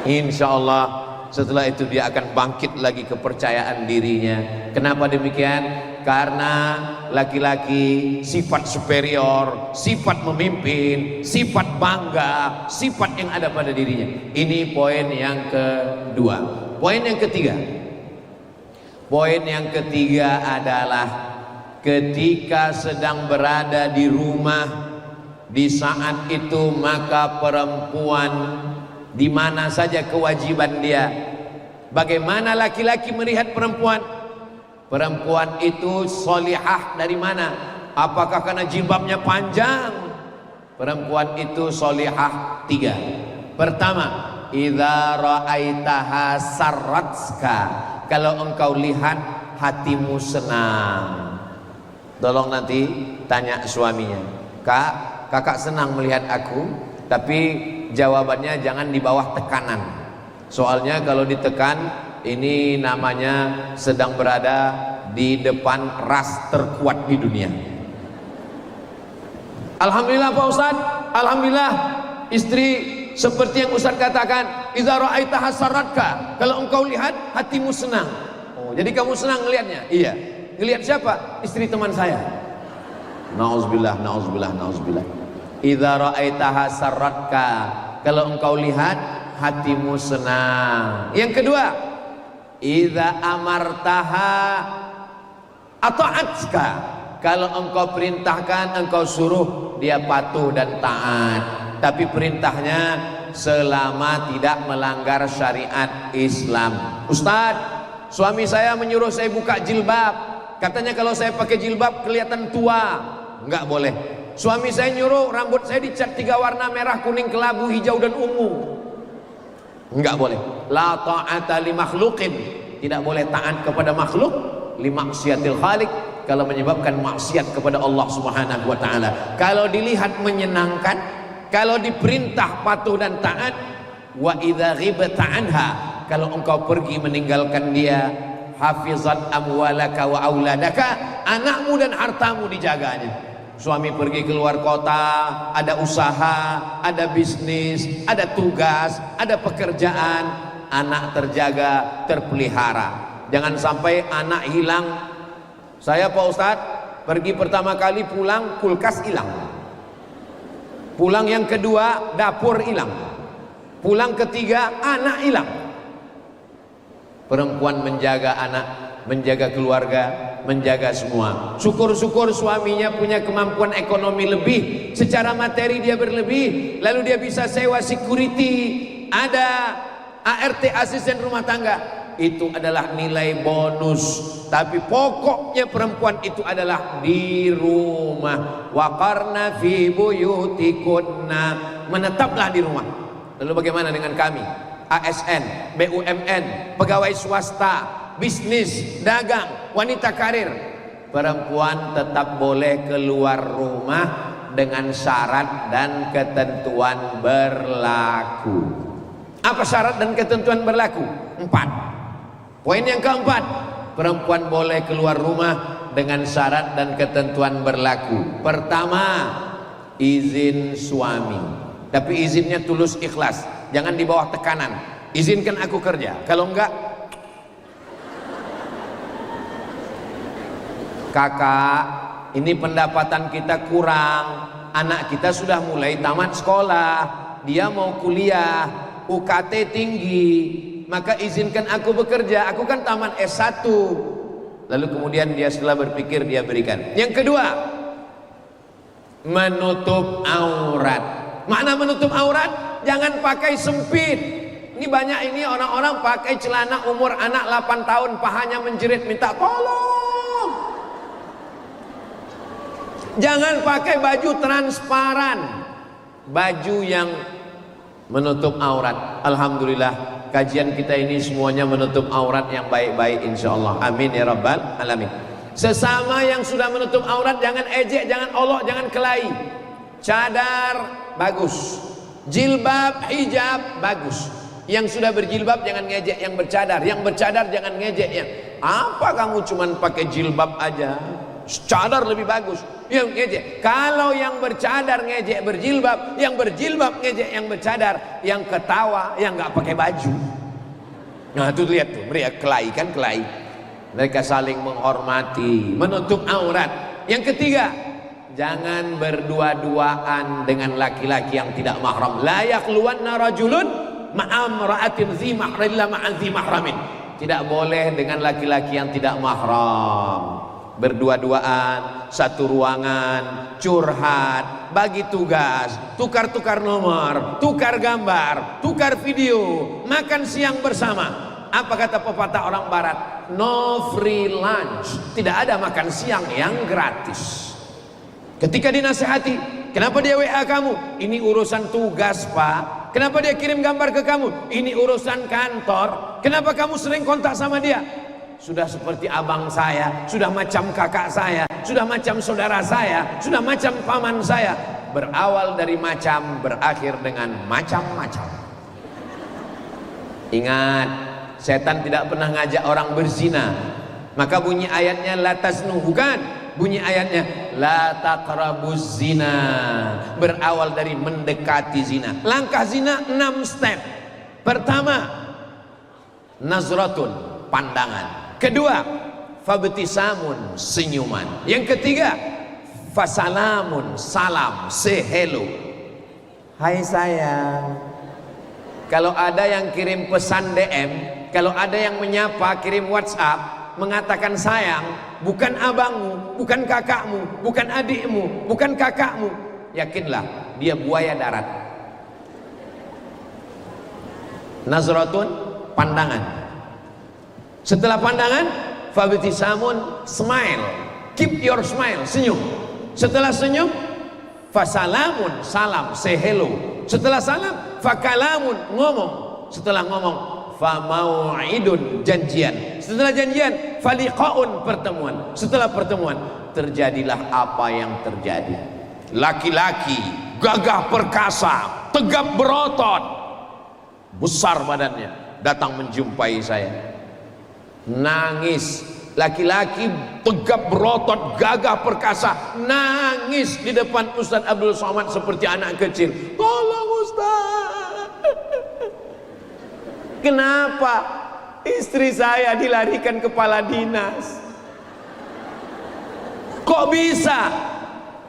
Insya Allah setelah itu dia akan bangkit lagi kepercayaan dirinya. Kenapa demikian? Karena laki-laki sifat superior, sifat memimpin, sifat bangga, sifat yang ada pada dirinya. Ini poin yang kedua. Poin yang ketiga, poin yang ketiga adalah ketika sedang berada di rumah, di saat itu maka perempuan di mana saja kewajiban dia. Bagaimana laki-laki melihat perempuan? Perempuan itu solihah dari mana? Apakah karena jilbabnya panjang? Perempuan itu solihah 3. Pertama, idza ra'aitaha sarratska. Kalau engkau lihat hatimu senang. Tolong nanti tanya suaminya, kakak senang melihat aku, tapi jawabannya jangan di bawah tekanan. Soalnya kalau ditekan, ini namanya sedang berada di depan ras terkuat di dunia. Alhamdulillah Pak Ustaz, alhamdulillah istri seperti yang Ustaz katakan, idza ra'aitaha sarratka, kalau engkau lihat hatimu senang. Oh, jadi kamu senang ngelihatnya? Iya. Ngelihat siapa? Istri teman saya. Nauzubillah, nauzubillah, nauzubillah. Idza ra'aitaha sarratka, kalau engkau lihat hatimu senang. Yang kedua, idza amartaha ata'atka, kalau engkau perintahkan, engkau suruh, dia patuh dan taat. Tapi perintahnya selama tidak melanggar syariat Islam. Ustaz, suami saya menyuruh saya buka jilbab, katanya kalau saya pakai jilbab kelihatan tua. Enggak boleh. Suami saya nyuruh rambut saya dicat 3 warna, merah, kuning, kelabu, hijau dan ungu. Enggak boleh. La ta'ata li makhluqin, tidak boleh taat kepada makhluk li maksiatil khaliq, kalau menyebabkan maksiat kepada Allah Subhanahu wa taala. Kalau dilihat menyenangkan, kalau diperintah patuh dan taat. Wa idza ghibta anha, kalau engkau pergi meninggalkan dia, hafizat amwalaka wa auladaka, anakmu dan hartamu dijaganya. Suami pergi keluar kota, ada usaha, ada bisnis, ada tugas, ada pekerjaan, anak terjaga, terpelihara. Jangan sampai anak hilang. Saya Pak Ustadz pergi pertama kali pulang kulkas hilang, pulang yang kedua dapur hilang, pulang ketiga anak hilang. Perempuan menjaga anak, menjaga keluarga, menjaga semua. Syukur-syukur suaminya punya kemampuan ekonomi lebih, secara materi dia berlebih, lalu dia bisa sewa security, ada ART asisten rumah tangga. Itu adalah nilai bonus. Tapi pokoknya perempuan itu adalah di rumah. Waqarna fi buyutikunna, menetaplah di rumah. Lalu bagaimana dengan kami? ASN, BUMN, pegawai swasta, bisnis, dagang, wanita karir. Perempuan tetap boleh keluar rumah dengan syarat dan ketentuan berlaku. Apa syarat dan ketentuan berlaku? 4. Poin yang keempat, perempuan boleh keluar rumah dengan syarat dan ketentuan berlaku. Pertama, izin suami. Tapi izinnya tulus ikhlas, jangan di bawah tekanan. Izinkan aku kerja, kalau enggak, kakak, ini pendapatan kita kurang, anak kita sudah mulai tamat sekolah, dia mau kuliah, UKT tinggi, maka izinkan aku bekerja, aku kan tamat S1. Lalu kemudian dia setelah berpikir dia berikan. Yang kedua, menutup aurat. Makna menutup aurat, jangan pakai sempit. Ini banyak ini orang-orang pakai celana umur anak 8 tahun, pahanya menjerit minta tolong. Jangan pakai baju transparan, baju yang menutup aurat. Alhamdulillah kajian kita ini semuanya menutup aurat yang baik-baik insyaallah. Amin ya rabbal alamin. Sesama yang sudah menutup aurat jangan ejek, jangan olok, jangan kelahi. Cadar bagus, jilbab, hijab bagus. Yang sudah berjilbab jangan ngejek yang bercadar, yang bercadar jangan ngejek yang apa kamu cuman pakai jilbab aja, cadar lebih bagus. Yang ngejek, kalau yang bercadar ngejek berjilbab, yang berjilbab ngejek yang bercadar, yang ketawa yang nggak pakai baju. Nah itu lihat tuh, mereka kelahi kan, kelahi. Mereka saling menghormati, menutup aurat. Yang ketiga, jangan berdua-duaan dengan laki-laki yang tidak mahram. La yakhluwanna rajulun ma'amra'atin zi mahram illa ma'an zi mahramin. Tidak boleh dengan laki-laki yang tidak mahram. Berdua-duaan, satu ruangan, curhat, bagi tugas, tukar-tukar nomor, tukar gambar, tukar video, makan siang bersama. Apa kata pepatah orang barat? No free lunch. Tidak ada makan siang yang gratis. Ketika dinasihati, kenapa dia WA kamu? Ini urusan tugas pak. Kenapa dia kirim gambar ke kamu? Ini urusan kantor. Kenapa kamu sering kontak sama dia? Sudah seperti abang saya, sudah macam kakak saya, sudah macam saudara saya, sudah macam paman saya. Berawal dari macam, berakhir dengan macam-macam. Ingat, setan tidak pernah ngajak orang berzina. Maka bunyi ayatnya la tasnu, bukan. Bunyi ayatnya la taqrabuz zina. Berawal dari mendekati zina. Langkah zina 6 step. Pertama, nazratun, pandangan. Kedua, fabtisamun, senyuman. Yang ketiga, fasalamun, salam, say hello. Hai sayang. Kalau ada yang kirim pesan DM, kalau ada yang menyapa, kirim WhatsApp, mengatakan sayang, bukan abangmu, bukan kakakmu, bukan adikmu, bukan kakakmu, yakinlah dia buaya darat. Nazratun, pandangan. Setelah pandangan, fabtisamun, smile, keep your smile, senyum. Setelah senyum, fasalamun, salam, say hello. Setelah salam, fakalamun, ngomong. Setelah ngomong, famau'idun, janjian. Setelah janjian, faliqaun, pertemuan. Setelah pertemuan, terjadilah apa yang terjadi. Laki-laki gagah perkasa, tegap berotot, besar badannya, datang menjumpai saya. Nangis, laki-laki tegap berotot, gagah perkasa, nangis di depan Ustaz Abdul Somad seperti anak kecil. Tolong Ustaz. Kenapa? istri saya dilarikan kepala dinas. Kok bisa?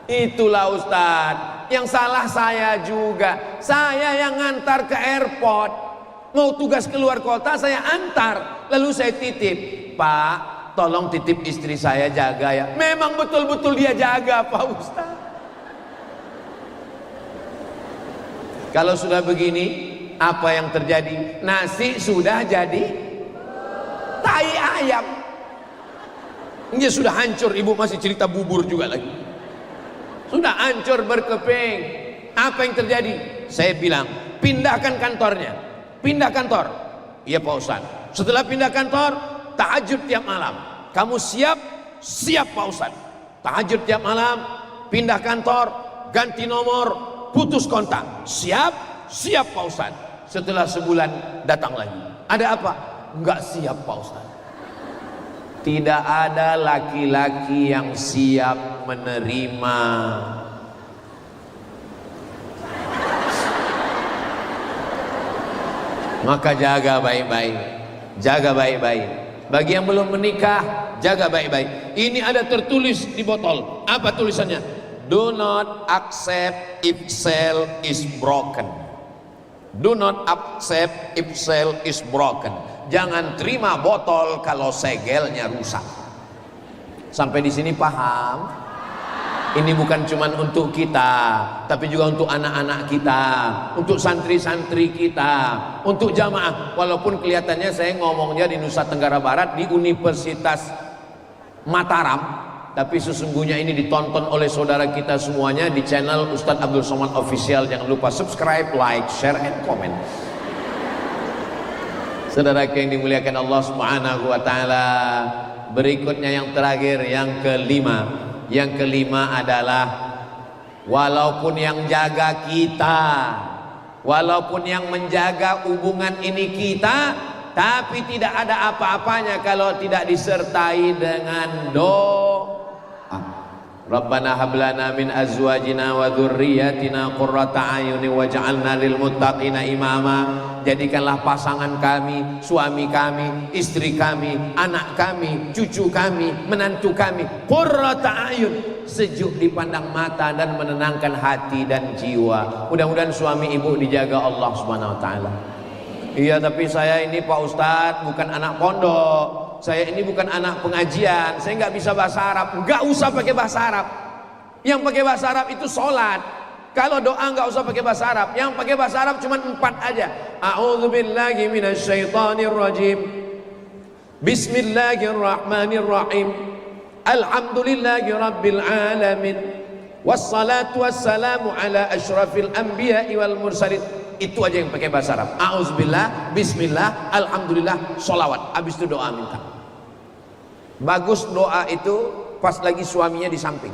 Itulah Ustadz, yang salah saya juga. Saya yang ngantar ke airport, mau tugas keluar kota saya antar, lalu saya titip, Pak tolong titip istri saya jaga ya. Memang betul-betul dia jaga Pak Ustadz. Kalau sudah begini, apa yang terjadi? Nasi sudah jadi tai ayam. Ini sudah hancur, ibu masih cerita bubur juga lagi. Sudah hancur berkeping. Apa yang terjadi? Saya bilang, pindahkan kantornya. Pindah kantor. Iya Pak Ustadz. Setelah pindah kantor, tahajud tiap malam. Kamu siap? Siap Pak Ustadz. Tahajud tiap malam, pindah kantor, ganti nomor, putus kontak. Siap? Siap Pak Ustadz. Setelah sebulan datang lagi. Ada apa? Enggak siap Pak Ustadz. Tidak ada laki-laki yang siap menerima. Maka jaga baik-baik. Jaga baik-baik. Bagi yang belum menikah, jaga baik-baik. Ini ada tertulis di botol. Apa tulisannya? Do not accept if cell is broken. Do not accept if cell is broken. Jangan terima botol kalau segelnya rusak. Sampai di sini paham? Ini bukan cuma untuk kita, tapi juga untuk anak-anak kita, untuk santri-santri kita, untuk jamaah. Walaupun kelihatannya saya ngomongnya di Nusa Tenggara Barat, di Universitas Mataram, tapi sesungguhnya ini ditonton oleh saudara kita semuanya di channel Ustadz Abdul Somad Official. Jangan lupa subscribe, like, share, and comment. Saudara yang dimuliakan Allah Subhanahu wa taala, berikutnya yang terakhir, yang kelima. Yang kelima adalah walaupun yang jaga kita, walaupun yang menjaga hubungan ini kita, tapi tidak ada apa-apanya kalau tidak disertai dengan doa. Rabbana hablana min azwajina wa dzurriyyatina qurrata a'yuni waj'alna lil muttaqina imama. Jadikanlah pasangan kami, suami kami, istri kami, anak kami, cucu kami, menantu kami qurrata a'yun, sejuk dipandang mata dan menenangkan hati dan jiwa. Mudah-mudahan suami ibu dijaga Allah Subhanahu wa taala. Iya, tapi saya ini Pak Ustadz bukan anak pondok. Saya ini bukan anak pengajian, saya nggak bisa bahasa Arab. Nggak usah pakai bahasa Arab. Yang pakai bahasa Arab itu sholat. Kalau doa nggak usah pakai bahasa Arab. Yang pakai bahasa Arab cuma 4 aja. A'udzubillahi minasyaitonirrajim. Bismillahirrahmanirrahim. Alhamdulillahi rabbil alamin. Wassalatu wassalamu ala asyrafil anbiya'i wal mursalin. Itu aja yang pakai bahasa Arab. A'udzubillah, bismillah, alhamdulillah, sholawat. Habis itu doa minta. Bagus doa itu pas lagi suaminya di samping.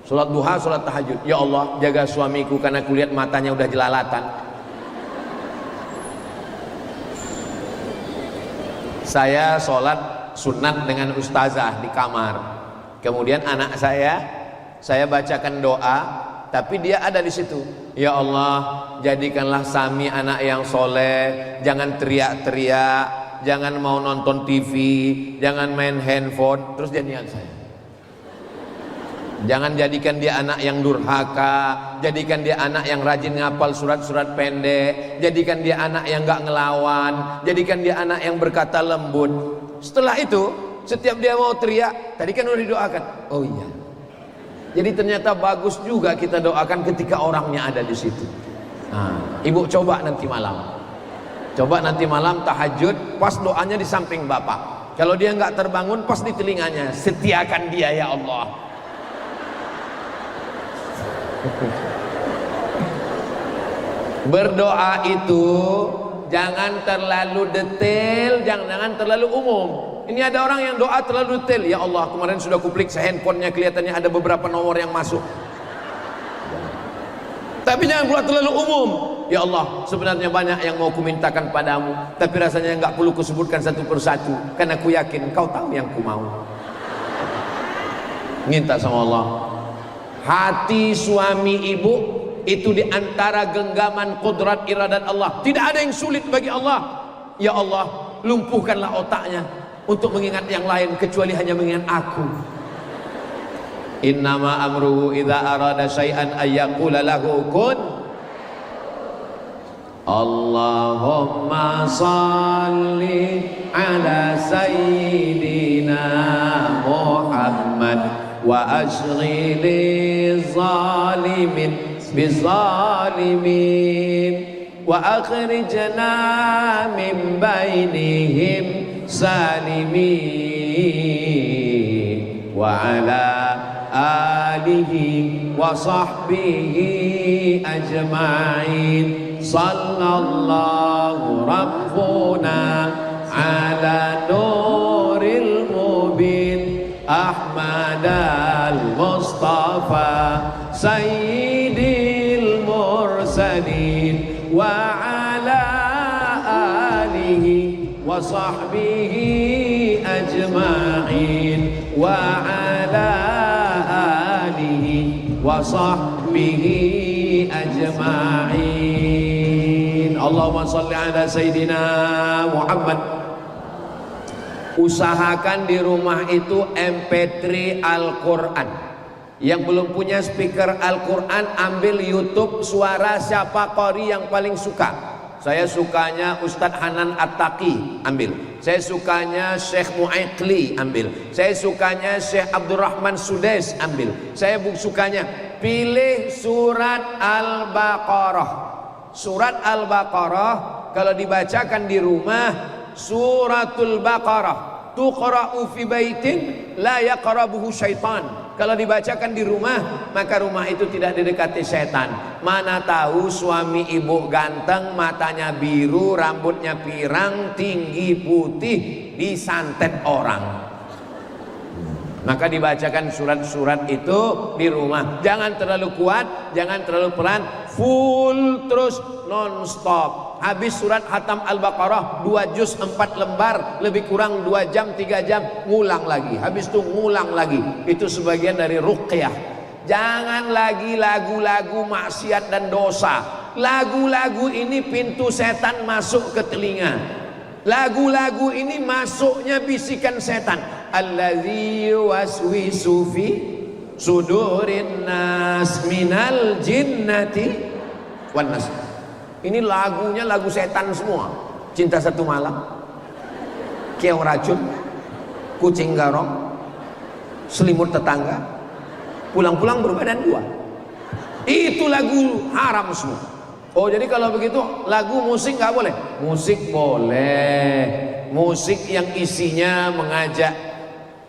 Sholat duha, sholat tahajud. Ya Allah, jaga suamiku karena kulihat matanya udah jelalatan. Saya sholat sunat dengan ustazah di kamar. Kemudian anak saya bacakan doa, tapi dia ada di situ. Ya Allah, jadikanlah Sami anak yang soleh, jangan teriak-teriak, jangan mau nonton TV, jangan main handphone. Terus dia niat saya, jangan jadikan dia anak yang durhaka, jadikan dia anak yang rajin ngapal surat-surat pendek, jadikan dia anak yang gak ngelawan, jadikan dia anak yang berkata lembut. Setelah itu, setiap dia mau teriak, tadi kan udah didoakan. Oh iya, jadi ternyata bagus juga kita doakan ketika orangnya ada di situ. Nah, ibu coba nanti malam. Coba nanti malam tahajud, pas doanya di samping bapak. Kalau dia nggak terbangun, pas di telinganya. Setiakan dia ya Allah. Berdoa itu jangan terlalu detail, jangan terlalu umum. Ini ada orang yang doa terlalu detail. Ya Allah, kemarin sudah kuperiksa handphonenya, kelihatannya ada beberapa nomor yang masuk. Tapi jangan pula terlalu umum. Ya Allah, sebenarnya banyak yang mau kumintakan padamu, tapi rasanya nggak perlu kusebutkan satu persatu, karena ku yakin kau tahu yang ku mau. Minta sama Allah. Hati suami ibu itu diantara genggaman kudrat iradat Allah. Tidak ada yang sulit bagi Allah. Ya Allah, lumpuhkanlah otaknya untuk mengingat yang lain kecuali hanya mengingat aku. Innama amruhu idza arada syai'an ayyaqula lahu kun. Allahumma salli ala sayyidina Muhammad wa ashghili zalimin bizalimin wa akhrijna min bainihim salimin wa ala alihi wa sahbihi ajma'in. Sallallahu rabbuna ala nuril mubin Ahmad al-Mustafa sayyidil mursalin wa ala alihi wa sahbihi ajma'in wa ala alihi wa sahbihi ajma'in. Allahumma salli ala sayyidina Muhammad. Usahakan di rumah itu MP3 Al-Quran. Yang belum punya speaker Al-Quran, ambil YouTube suara siapa qori yang paling suka. Saya sukanya Ustadz Hanan At-Taqi, ambil. Saya sukanya Syekh Mu'aikli, ambil. Saya sukanya Syekh Abdurrahman Sudes, ambil. Saya sukanya pilih surat Al-Baqarah. Surat Al-Baqarah kalau dibacakan di rumah, suratul Baqarah tuqra'u fi baitin la yaqrabuhu syaitan. Kalau dibacakan di rumah, maka rumah itu tidak didekati setan. Mana tahu suami ibu ganteng, matanya biru, rambutnya pirang, tinggi putih, disantet orang. Maka dibacakan surat-surat itu di rumah. Jangan terlalu kuat, jangan terlalu pelan, full terus non-stop. Habis surat Hatam Al-Baqarah 2 juz 4 lembar, lebih kurang 2 jam 3 jam, ngulang lagi. Habis itu ngulang lagi. Itu sebagian dari ruqyah. Jangan lagi lagu-lagu maksiat dan dosa. Lagu-lagu ini pintu setan masuk ke telinga. Lagu-lagu ini masuknya bisikan setan. Allazi waswisu fi sudurin nas minal jinnati wan nas. Ini lagunya lagu setan semua. Cinta Satu Malam, Keong Racun, Kucing Garong, Selimut Tetangga, Pulang-pulang Berbadan Dua. Itu lagu haram semua. Oh, jadi kalau begitu lagu musik nggak boleh? Musik boleh. Musik yang isinya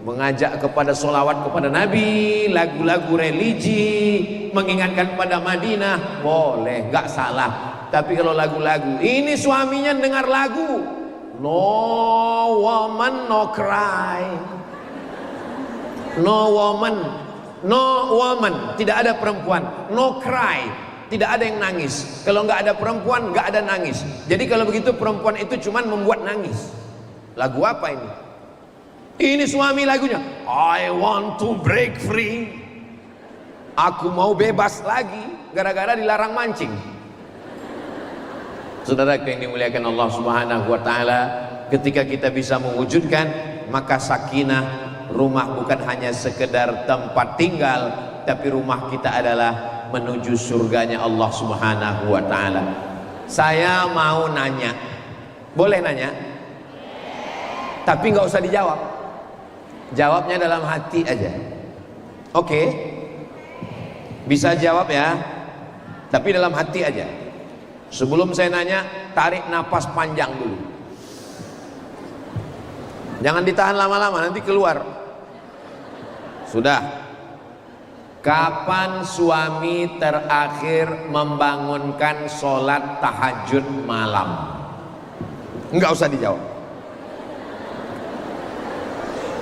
mengajak kepada sholawat kepada Nabi, lagu-lagu religi, mengingatkan pada Madinah, boleh, nggak salah. Tapi kalau lagu-lagu ini suaminya dengar lagu, no woman no cry, no woman, tidak ada perempuan, no cry. Tidak ada yang nangis. Kalau nggak ada perempuan, nggak ada nangis. Jadi kalau begitu perempuan itu cuma membuat nangis. Lagu apa ini? Ini suami lagunya, I want to break free. Aku mau bebas lagi gara-gara dilarang mancing. Saudara yang dimuliakan Allah Subhanahu wa taala, ketika kita bisa mewujudkan, maka sakinah, rumah bukan hanya sekedar tempat tinggal, tapi rumah kita adalah menuju surganya Allah Subhanahu wa taala. Saya mau nanya. Boleh nanya? Tapi nggak usah dijawab. Jawabnya dalam hati aja. Oke? Bisa jawab ya. Tapi dalam hati aja. Sebelum saya nanya, tarik napas panjang dulu. Jangan ditahan lama-lama, nanti keluar. Sudah. Kapan suami terakhir membangunkan sholat tahajud malam? Enggak usah dijawab.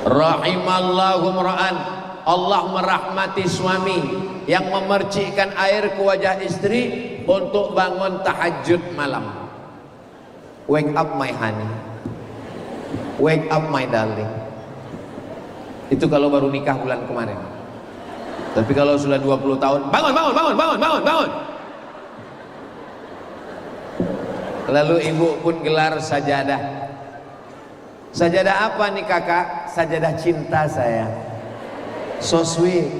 Rahimallahu mra'an, Allah merahmati suami yang memercikkan air ke wajah istri untuk bangun tahajud malam. Wake up my honey, wake up my darling. Itu kalau baru nikah bulan kemarin. Tapi kalau sudah 20 tahun, bangun. Lalu ibu pun gelar sajadah. Sajadah apa nih kakak? Sajadah cinta saya. So sweet.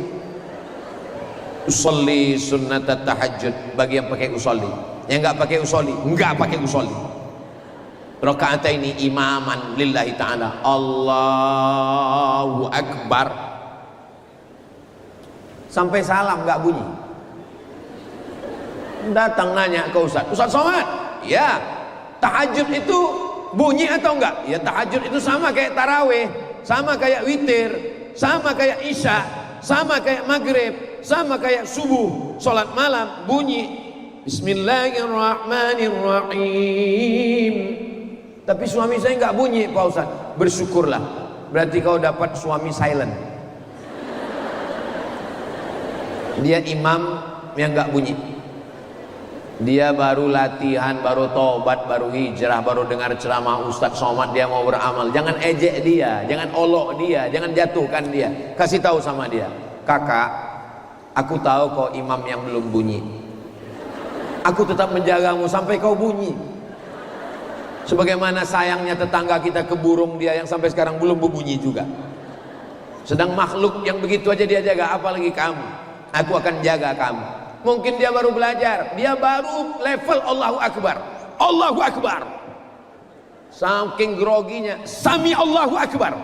Usolli sunnat tahajud bagi yang pakai usolli. Yang nggak pakai usolli, nggak pakai usolli. Rakaat ini imaman lillahi ta'ala. Allahu Akbar. Sampai salam nggak bunyi. Datang nanya ke Ustaz, Ustaz Somad, ya tahajud itu bunyi atau enggak? Ya tahajud itu sama kayak taraweh, sama kayak witir, sama kayak isya, sama kayak maghrib, sama kayak subuh, sholat malam bunyi Bismillahirrahmanirrahim. Tapi suami saya enggak bunyi Pak Ustaz. Bersyukurlah, berarti kau dapat suami silent. Dia imam yang enggak bunyi. Dia baru latihan, baru tobat, baru hijrah, baru dengar ceramah Ustadz Somad, dia mau beramal. Jangan ejek dia, jangan olok dia, jangan jatuhkan dia. Kasih tahu sama dia, kakak, aku tahu kau imam yang belum bunyi. Aku tetap menjagamu sampai kau bunyi. Sebagaimana sayangnya tetangga kita ke burung dia yang sampai sekarang belum berbunyi juga. Sedang makhluk yang begitu aja dia jaga, apalagi kamu. Aku akan jaga kamu. Mungkin dia baru belajar, dia baru level Allahu Akbar. Allahu Akbar. Saking groginya, Sami Allahu Akbar.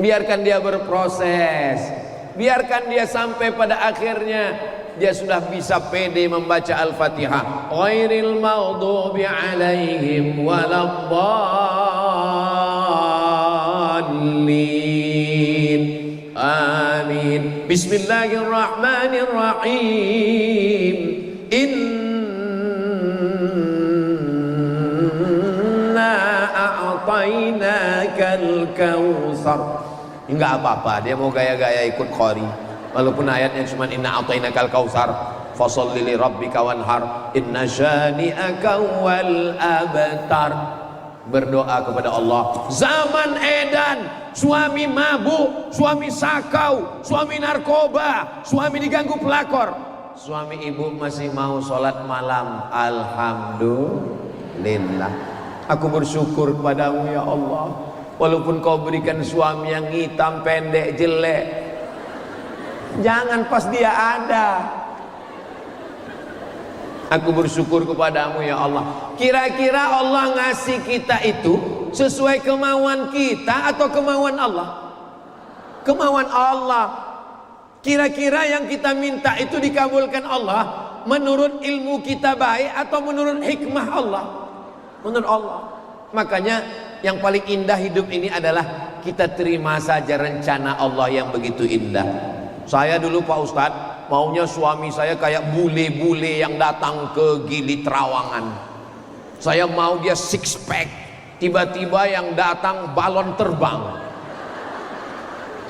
Biarkan dia berproses. Biarkan dia sampai pada akhirnya dia sudah bisa pede membaca Al-Fatihah. Ghairil maghdubi alaihim waladdallin. Amin. Bismillahirrahmanirrahim. Inna a'tainakal kautsar. Enggak apa-apa, dia mau gaya-gaya ikut qari. Walaupun ayatnya cuma inna a'tainakal kautsar, fasholli li rabbika wanhar, inna syani'aka wal abtar. Berdoa kepada Allah. Zaman edan, suami mabuk, suami sakau, suami narkoba, suami diganggu pelakor, suami ibu masih mau sholat malam. Alhamdulillah, aku bersyukur kepadamu ya Allah. Walaupun kau berikan suami yang hitam, pendek, jelek, jangan pas dia ada. Aku bersyukur kepadamu ya Allah. Kira-kira Allah ngasih kita itu sesuai kemauan kita atau kemauan Allah? Kemauan Allah. Kira-kira yang kita minta itu dikabulkan Allah menurut ilmu kita baik atau menurut hikmah Allah? Menurut Allah. Makanya yang paling indah hidup ini adalah kita terima saja rencana Allah yang begitu indah. Saya dulu Pak Ustadz maunya suami saya kayak bule-bule yang datang ke Gili Trawangan. Saya mau dia six pack, tiba-tiba yang datang balon terbang.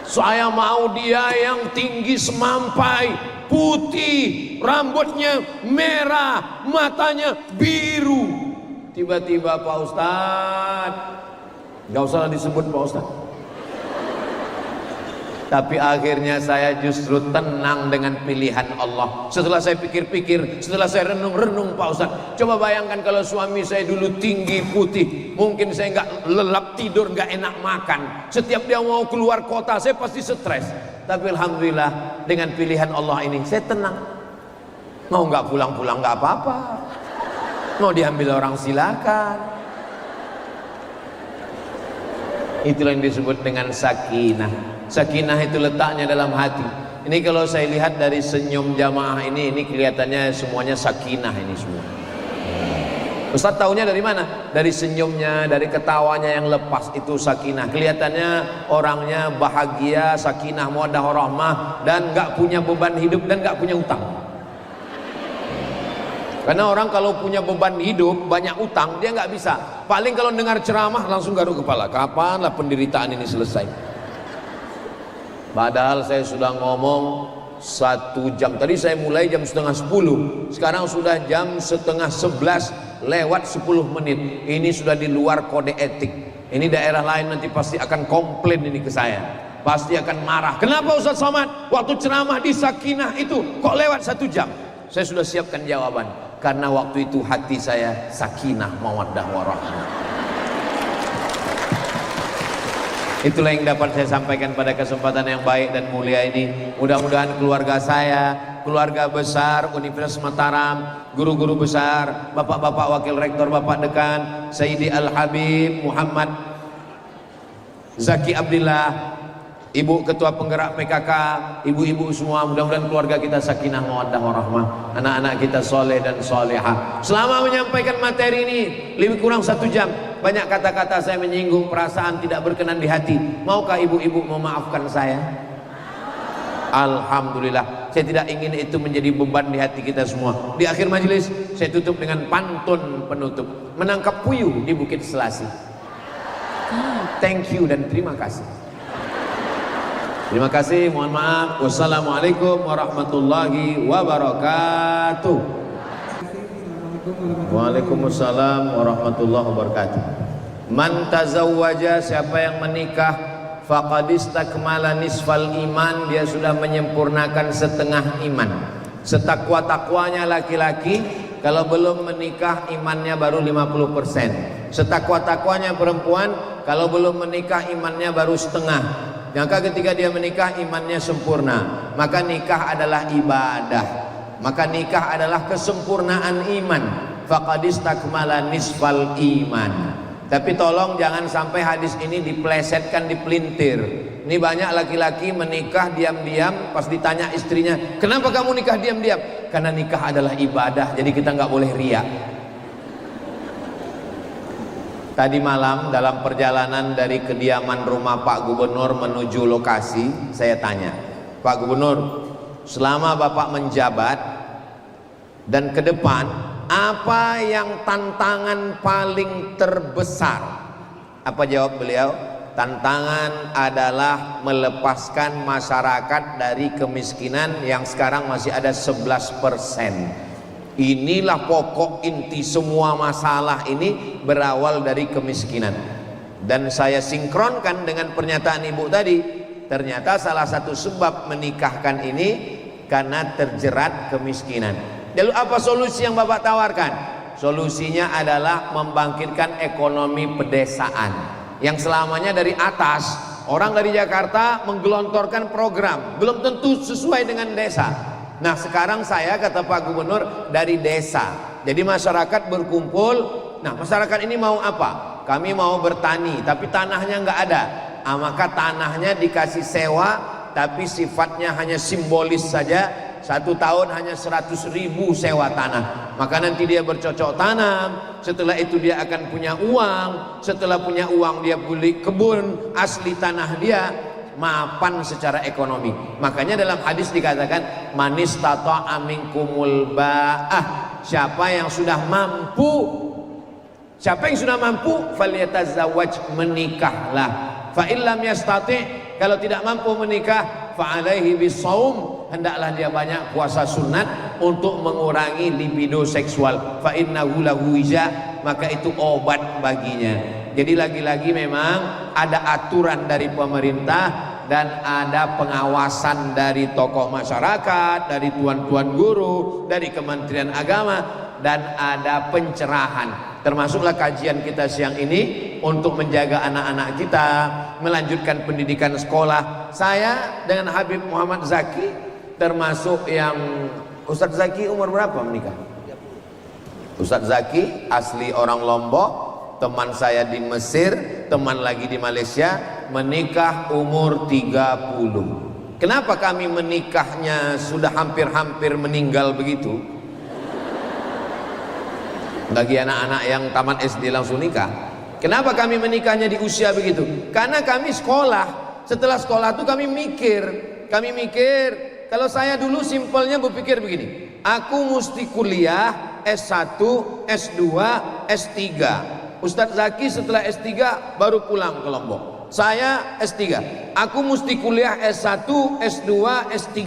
Saya mau dia yang tinggi semampai, putih, rambutnya merah, matanya biru. Tiba-tiba Pak Ustadz, gak usah disebut Pak Ustadz. Tapi akhirnya saya justru tenang dengan pilihan Allah. Setelah saya pikir-pikir, setelah saya renung-renung Pak Ustaz, coba bayangkan kalau suami saya dulu tinggi putih, mungkin saya nggak lelap tidur, nggak enak makan. Setiap dia mau keluar kota, saya pasti stres. Tapi alhamdulillah dengan pilihan Allah ini, saya tenang. Mau nggak pulang-pulang nggak apa-apa. Mau diambil orang silakan. Itulah yang disebut dengan sakinah. Sakinah itu letaknya dalam hati. Ini kalau saya lihat dari senyum jamaah ini kelihatannya semuanya sakinah ini semua. Ustaz tahunya dari mana? Dari senyumnya, dari ketawanya yang lepas, itu sakinah. Kelihatannya orangnya bahagia, sakinah, mawaddah warahmah, dan nggak punya beban hidup dan nggak punya utang. Karena orang kalau punya beban hidup, banyak utang, dia nggak bisa. Paling kalau dengar ceramah langsung garuk kepala. Kapanlah penderitaan ini selesai? Padahal saya sudah ngomong 1 jam. Tadi saya mulai jam 9:30. Sekarang sudah jam 10:30 lewat 10 menit. Ini sudah di luar kode etik. Ini daerah lain nanti pasti akan komplain ini ke saya. Pasti akan marah. Kenapa Ustaz Somad waktu ceramah di Sakinah itu kok lewat 1 jam? Saya sudah siapkan jawaban. karena waktu itu hati saya sakinah mawaddah warahmah. Itulah yang dapat saya sampaikan pada kesempatan yang baik dan mulia ini. Mudah-mudahan keluarga saya, keluarga besar Universitas Mataram, guru-guru besar, bapak-bapak wakil rektor, bapak dekan, Sayyidi Al-Habib Muhammad Zaki Abdillah, ibu ketua penggerak PKK, ibu-ibu semua, mudah-mudahan keluarga kita sakinah mawaddah warahmah, anak-anak kita soleh dan solehah. Selama menyampaikan materi ini lebih kurang 1 jam, banyak kata-kata saya menyinggung perasaan tidak berkenan di hati. Maukah ibu-ibu memaafkan saya? Alhamdulillah. Saya tidak ingin itu menjadi beban di hati kita semua. Di akhir majelis saya tutup dengan pantun penutup, menangkap puyuh di Bukit Selasi. Thank you dan terima kasih. Terima kasih, mohon maaf. Wassalamualaikum warahmatullahi wabarakatuh. Waalaikumsalam warahmatullahi wabarakatuh. Man tazawwaja, siapa yang menikah, faqad istakmala nisfal iman, dia sudah menyempurnakan setengah iman. Setakwa-takwanya laki-laki, kalau belum menikah imannya baru 50%. Setakwa-takwanya perempuan, kalau belum menikah imannya baru setengah. Maka ketika dia menikah imannya sempurna. Maka nikah adalah ibadah. Maka nikah adalah kesempurnaan iman. Faqad istakmala nisfal iman. Tapi tolong jangan sampai hadis ini diplesetkan, dipelintir. Ini banyak laki-laki menikah diam-diam, pas ditanya istrinya, kenapa kamu nikah diam-diam? Karena nikah adalah ibadah, jadi kita nggak boleh riya. Tadi malam dalam perjalanan dari kediaman rumah Pak Gubernur menuju lokasi, saya tanya, Pak Gubernur, selama Bapak menjabat dan ke depan, apa yang tantangan paling terbesar? Apa jawab beliau? Tantangan adalah melepaskan masyarakat dari kemiskinan yang sekarang masih ada 11%. Inilah pokok inti semua masalah ini berawal dari kemiskinan. Dan saya sinkronkan dengan pernyataan ibu tadi. Ternyata salah satu sebab menikahkan ini karena terjerat kemiskinan. Lalu apa solusi yang Bapak tawarkan? Solusinya adalah membangkitkan ekonomi pedesaan yang selamanya dari atas, orang dari Jakarta menggelontorkan program, belum tentu sesuai dengan desa. Nah sekarang saya, kata Pak Gubernur, dari desa. Jadi masyarakat berkumpul. Nah masyarakat ini mau apa? Kami mau bertani, tapi tanahnya nggak ada. Maka tanahnya dikasih sewa, tapi sifatnya hanya simbolis saja. 1 tahun hanya 100.000 sewa tanah. Maka nanti dia bercocok tanam. Setelah itu dia akan punya uang. Setelah punya uang dia beli kebun asli tanah dia, mapan secara ekonomi. Makanya dalam hadis dikatakan manis tata'a minkumul ba'ah, siapa yang sudah mampu, siapa yang sudah mampu falyatazawwaj, menikahlah. Fa illam yastati, kalau tidak mampu menikah, fa alaihi bisawm, hendaklah dia banyak puasa sunat untuk mengurangi libido seksual. Fa innahu lahu wija, maka itu obat baginya. Jadi lagi-lagi memang ada aturan dari pemerintah dan ada pengawasan dari tokoh masyarakat, dari tuan-tuan guru, dari Kementerian Agama, dan ada pencerahan. Termasuklah kajian kita siang ini untuk menjaga anak-anak kita, melanjutkan pendidikan sekolah. Saya dengan Habib Muhammad Zaki termasuk yang, Ustadz Zaki umur berapa menikah? Ustadz Zaki asli orang Lombok, teman saya di Mesir, teman lagi di Malaysia, menikah umur 30. Kenapa kami menikahnya sudah hampir-hampir meninggal begitu? Bagi anak-anak yang tamat SD langsung nikah. Kenapa kami menikahnya di usia begitu? Karena kami sekolah. Setelah sekolah itu kami mikir. Kalau saya dulu simpelnya berpikir begini, aku mesti kuliah S1, S2, S3. Ustadz Zaki setelah S3 baru pulang ke Lombok. Saya S3. Aku mesti kuliah S1, S2, S3.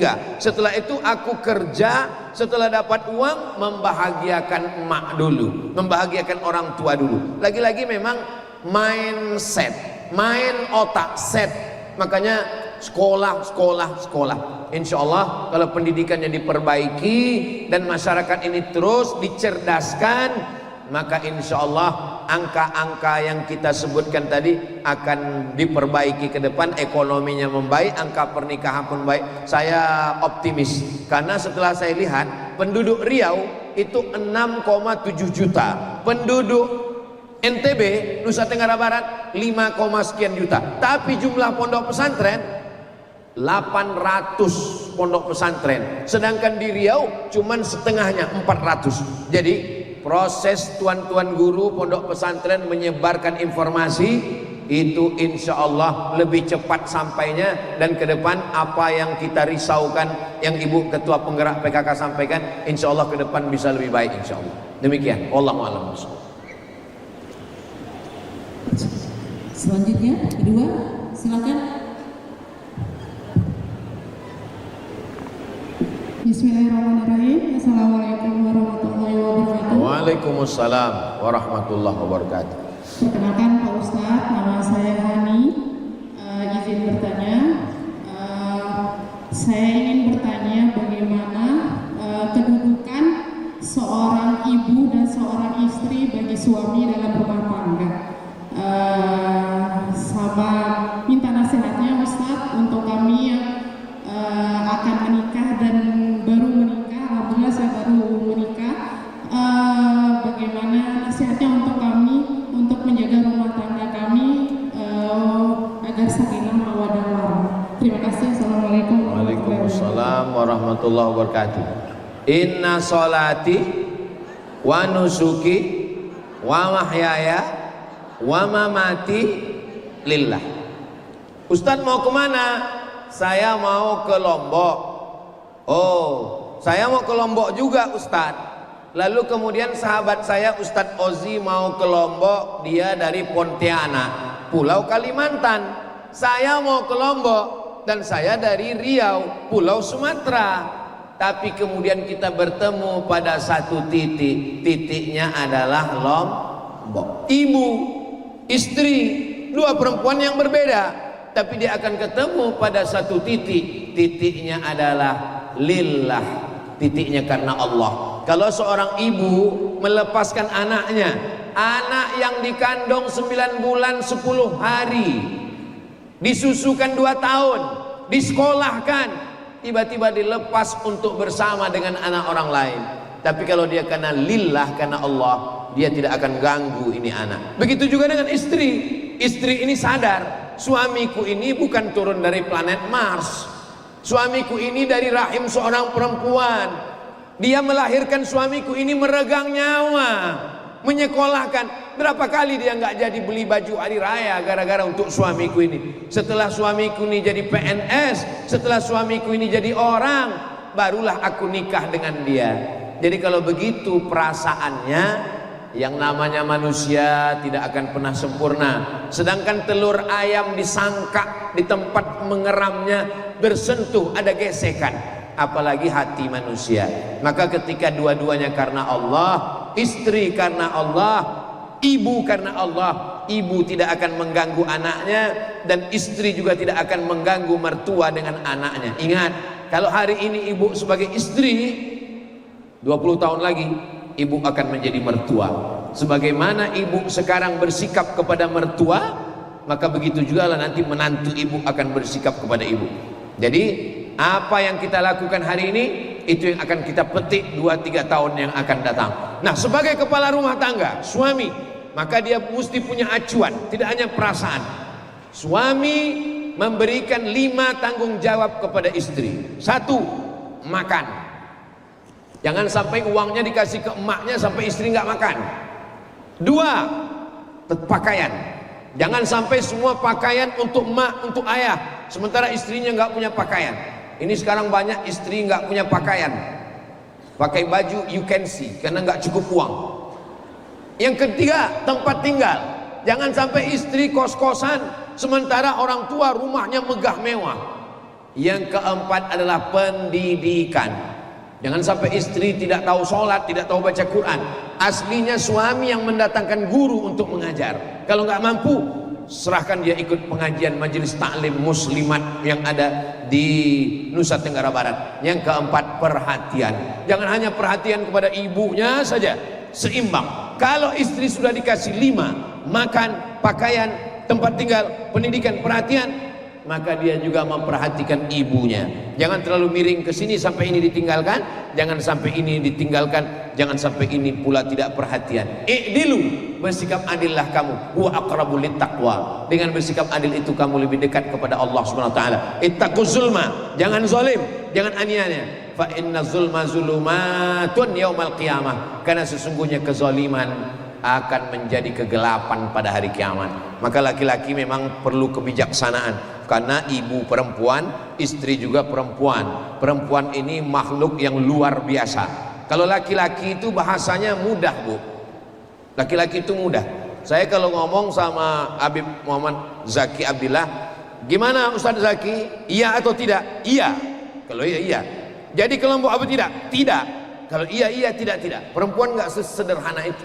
Setelah itu aku kerja, setelah dapat uang membahagiakan emak dulu, membahagiakan orang tua dulu. Lagi-lagi memang mindset, main otak set. Makanya sekolah. Insya Allah kalau pendidikannya diperbaiki dan masyarakat ini terus dicerdaskan, maka insya Allah angka-angka yang kita sebutkan tadi akan diperbaiki ke depan, ekonominya membaik, angka pernikahan pun baik. Saya optimis karena setelah saya lihat penduduk Riau itu 6,7 juta, penduduk NTB Nusa Tenggara Barat 5, sekian juta, tapi jumlah pondok pesantren 800 pondok pesantren, sedangkan di Riau cuman setengahnya 400. Jadi proses tuan-tuan guru pondok pesantren menyebarkan informasi itu insya Allah lebih cepat sampainya, dan ke depan apa yang kita risaukan yang Ibu Ketua Penggerak PKK sampaikan insya Allah ke depan bisa lebih baik insya Allah. Demikian, wallahu a'lam bishawab. Selanjutnya kedua, silakan. Bismillahirrahmanirrahim. Assalamualaikum warahmatullahi wabarakatuh. Waalaikumsalam warahmatullahi wabarakatuh. Perkenalkan Pak Ustadz, nama saya Hani. Izin bertanya, saya ingin bertanya bagaimana kedudukan seorang ibu dan seorang istri bagi suami dalam rumah tangga. Sama minta nasihatnya Ustadz untuk kami yang akan menikah dan baru menikah. Alhamdulillah saya baru menikah. Bagaimana nasihatnya untuk kami untuk menjaga rumah tangga kami agar sakinah mawaddah warahmah. Terima kasih. Assalamualaikum warahmatullahi wabarakatuh. Waalaikumsalam warahmatullahi wabarakatuh. Inna sholati wa nusuki wa mahyaya wa mamati lillah. Ustadz mau kemana? Saya mau ke Lombok. Oh, saya mau ke Lombok juga Ustadz. Lalu kemudian sahabat saya Ustadz Ozi mau ke Lombok, dia dari Pontianak, Pulau Kalimantan. Saya mau ke Lombok dan saya dari Riau, Pulau Sumatera. Tapi kemudian kita bertemu pada satu titik, titiknya adalah Lombok. Ibu, istri, dua perempuan yang berbeda, tapi dia akan ketemu pada satu titik, titiknya adalah lillah, titiknya karena Allah. Kalau seorang ibu melepaskan anaknya, anak yang dikandung 9 bulan 10 hari, disusukan 2 tahun, disekolahkan, tiba-tiba dilepas untuk bersama dengan anak orang lain. Tapi kalau dia karena lillah, karena Allah, dia tidak akan ganggu ini anak. Begitu juga dengan istri. Istri ini sadar, suamiku ini bukan turun dari planet Mars. Suamiku ini dari rahim seorang perempuan. Dia melahirkan suamiku ini meregang nyawa, menyekolahkan. Berapa kali dia nggak jadi beli baju hari raya gara-gara untuk suamiku ini. Setelah suamiku ini jadi PNS, setelah suamiku ini jadi orang, barulah aku nikah dengan dia. Jadi kalau begitu perasaannya, yang namanya manusia tidak akan pernah sempurna. Sedangkan telur ayam disangka di tempat mengeramnya bersentuh, ada gesekan, apalagi hati manusia. Maka ketika dua-duanya karena Allah, istri karena Allah, ibu karena Allah, ibu tidak akan mengganggu anaknya dan istri juga tidak akan mengganggu mertua dengan anaknya. Ingat, kalau hari ini ibu sebagai istri, 20 tahun lagi ibu akan menjadi mertua. Sebagaimana ibu sekarang bersikap kepada mertua, maka begitu juga lah nanti menantu ibu akan bersikap kepada ibu. Jadi apa yang kita lakukan hari ini, itu yang akan kita petik 2-3 tahun yang akan datang. Nah, sebagai kepala rumah tangga, suami, maka dia mesti punya acuan, tidak hanya perasaan. Suami memberikan 5 tanggung jawab kepada istri. 1, makan. Jangan sampai uangnya dikasih ke emaknya sampai istri nggak makan. 2, pakaian. Jangan sampai semua pakaian untuk emak, untuk ayah, sementara istrinya nggak punya pakaian. Ini sekarang banyak istri nggak punya pakaian, pakai baju you can see karena nggak cukup uang. Yang ketiga, tempat tinggal. Jangan sampai istri kos-kosan sementara orang tua rumahnya megah mewah. Yang keempat adalah pendidikan. Jangan sampai istri tidak tahu sholat, tidak tahu baca Quran. Aslinya suami yang mendatangkan guru untuk mengajar. Kalau nggak mampu, serahkan dia ikut pengajian majelis taklim muslimat yang ada di Nusa Tenggara Barat. Yang keempat, perhatian. Jangan hanya perhatian kepada ibunya saja, seimbang. Kalau istri sudah dikasih 5, makan, pakaian, tempat tinggal, pendidikan, perhatian, maka dia juga memperhatikan ibunya. Jangan terlalu miring ke sini sampai ini ditinggalkan, jangan sampai ini ditinggalkan, jangan sampai ini pula tidak perhatian. I'dilu, bersikap adillah kamu. Huwa aqrabu littaqwa. Dengan bersikap adil itu kamu lebih dekat kepada Allah Subhanahu wa taala. Ittaquz zulma, jangan zalim, jangan aniaya. Fa inna zulma zulumatun yaumal qiyamah. Karena sesungguhnya kezaliman akan menjadi kegelapan pada hari kiamat. Maka laki-laki memang perlu kebijaksanaan, karena ibu perempuan, istri juga perempuan. Perempuan ini makhluk yang luar biasa. Kalau laki-laki itu bahasanya mudah, Bu. Laki-laki itu mudah. Saya kalau ngomong sama Habib Muhammad Zaki Abdillah, gimana Ustaz Zaki? Iya atau tidak? Iya. Kalau iya, iya. Jadi kelompok apa tidak? Tidak. Kalau iya, iya, tidak, tidak. Perempuan nggak sesederhana itu.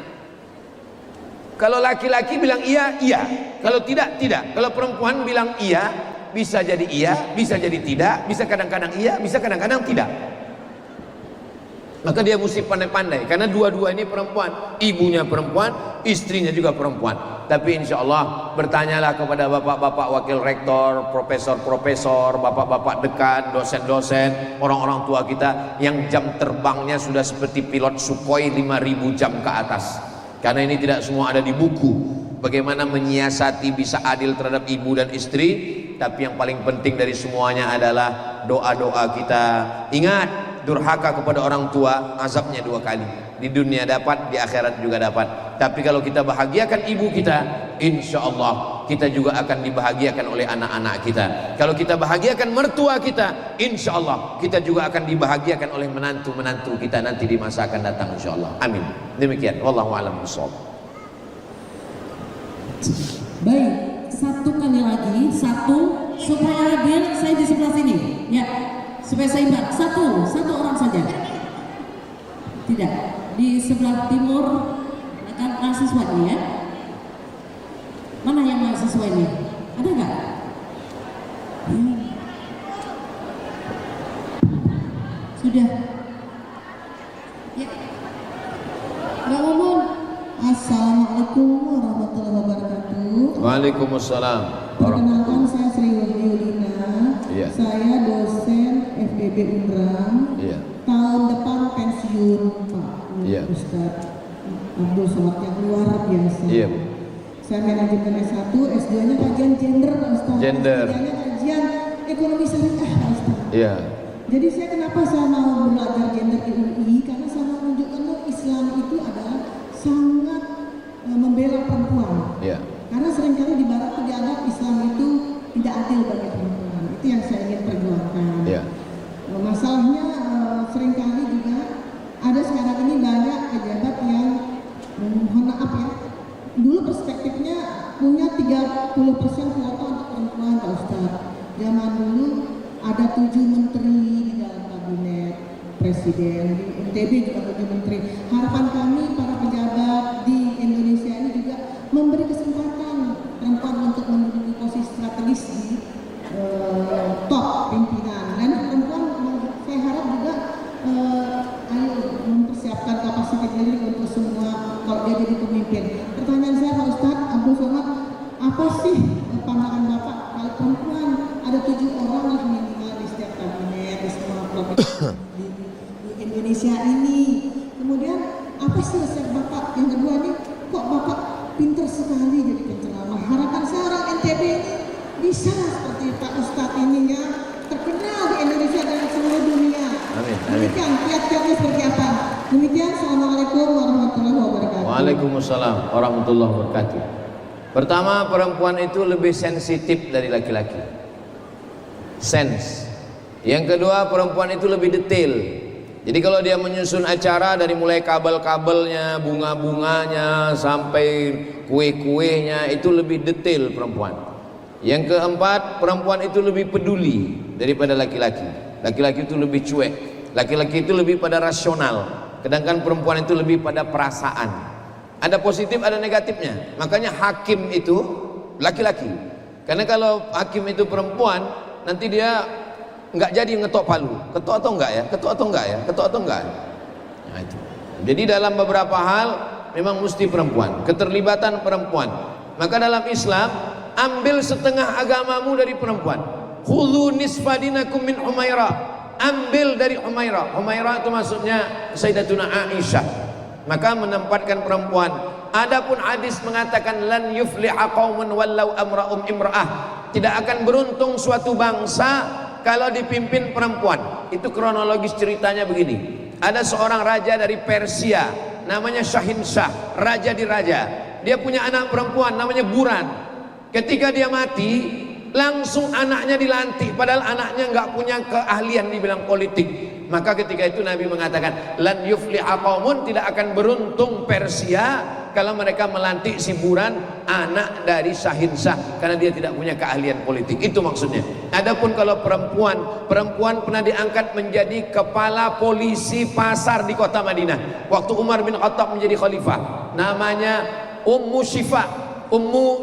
Kalau laki-laki bilang iya, iya. Kalau tidak, tidak. Kalau perempuan bilang iya, bisa jadi iya, bisa jadi tidak, bisa kadang-kadang iya, bisa kadang-kadang tidak. Maka dia mesti pandai-pandai, karena dua-dua ini perempuan, ibunya perempuan, istrinya juga perempuan. Tapi insya Allah bertanyalah kepada bapak-bapak wakil rektor, profesor-profesor, bapak-bapak dekan, dosen-dosen, orang-orang tua kita yang jam terbangnya sudah seperti pilot Sukhoi 5.000 jam ke atas. Karena ini tidak semua ada di buku. Bagaimana menyiasati bisa adil terhadap ibu dan istri. Tapi yang paling penting dari semuanya adalah doa-doa kita. Ingat, durhaka kepada orang tua azabnya 2 kali. Di dunia dapat, di akhirat juga dapat. Tapi kalau kita bahagiakan ibu kita, insya Allah kita juga akan dibahagiakan oleh anak-anak kita. Kalau kita bahagiakan mertua kita, insya Allah kita juga akan dibahagiakan oleh menantu-menantu kita nanti di masa akan datang, insya Allah. Amin. Demikian. Wallahu a'lam bishawab. Baik, satu kali lagi, satu supaya hadir saya di sebelah sini, ya, supaya seimbang. Satu orang saja. Tidak, di sebelah timur akan mahasiswa ini ya. Mana yang mahasiswa ini? Ada nggak? Sudah. Ya. Mbak Mumun. Assalamualaikum warahmatullahi wabarakatuh. Waalaikumsalam. Perkenalkan, saya Sri Yulina. Iya. Saya dosen FBB Unram. Iya. Tahun depan pensiun, Pak. Iya. Ustadz Abdul Somad yang luar biasa. Iya. Saya manajemen S1, S2-nya kajian gender, Pak Ustadz. Gender. S3-nya kajian ekonomi syariah, Pak Ustadz. Iya. Jadi saya kenapa saya mau belajar gender di UI? Karena saya mau menunjukkan bahwa Islam itu adalah sangat membela perempuan. Iya. Karena seringkali di barat itu dianggap Islam itu tidak adil bagi perempuan. Itu yang saya ingin perjuangkan. Iya. Masalahnya seringkali juga ada sekarang ini banyak pejabat yang mohon maaf ya, dulu perspektifnya punya 30% kuota untuk perempuan, Pak Ustadz. Zaman dulu ada 7 menteri di dalam kabinet presiden, di NTB juga 7 menteri. Harapan kami para pejabat di Indonesia ini juga memberi kesempatan perempuan untuk menduduki posisi strategis di top pimpinan. Dan perempuan saya harap juga ayo mempersiapkan kapasitas diri untuk semua kalau dia jadi pemimpin. Pertanyaan saya Pak Ustadz Abdul Somad, apa sih pandangan Bapak kalau perempuan ada 7 orang lah minimal di setiap kabinet, di semua provinsi di Indonesia ini. Kemudian apa sih resep Bapak? Yang kedua nih, kok Bapak pinter sekali jadi penceramah. Harapan saya orang NTB ini bisa seperti Pak Ustadz ini ya, terkenal di Indonesia dan seluruh dunia. Amin. Demikian, kiat-kiatnya seperti apa? Demikian, Assalamualaikum warahmatullahi wabarakatuh. Waalaikumsalam warahmatullahi wabarakatuh. Pertama, perempuan itu lebih sensitif dari laki-laki. Sense. Yang kedua, perempuan itu lebih detail. Jadi kalau dia menyusun acara dari mulai kabel-kabelnya, bunga-bunganya sampai kue-kuenya itu lebih detail perempuan. Yang keempat, perempuan itu lebih peduli daripada laki-laki. Laki-laki itu lebih cuek. Laki-laki itu lebih pada rasional. Sedangkan perempuan itu lebih pada perasaan. Ada positif, ada negatifnya. Makanya hakim itu laki-laki. Karena kalau hakim itu perempuan, nanti dia nggak jadi ngetok palu. Ketok atau enggak ya? Ketok atau enggak ya? Ketok atau enggak? Nah, itu. Jadi dalam beberapa hal memang mesti perempuan, keterlibatan perempuan. Maka dalam Islam, ambil setengah agamamu dari perempuan. Khudhu nisfa dinakum min Umairah. Ambil dari Umairah. Umairah itu maksudnya Sayyidatuna Aisyah. Maka menempatkan perempuan. Adapun hadis mengatakan lan yufliha qaumun wallau amra'um imra'ah. Tidak akan beruntung suatu bangsa kalau dipimpin perempuan. Itu kronologis ceritanya begini. Ada seorang raja dari Persia, namanya Shahinshah, raja di raja. Dia punya anak perempuan namanya Buran. Ketika dia mati, langsung anaknya dilantik, padahal anaknya nggak punya keahlian di bidang politik. Maka ketika itu Nabi mengatakan lan yufliha qaumun, tidak akan beruntung Persia kalau mereka melantik si Buran, anak dari Shahinshah, karena dia tidak punya keahlian politik. Itu maksudnya. Adapun kalau perempuan pernah diangkat menjadi kepala polisi pasar di kota Madinah waktu Umar bin Khattab menjadi khalifah. Namanya Ummu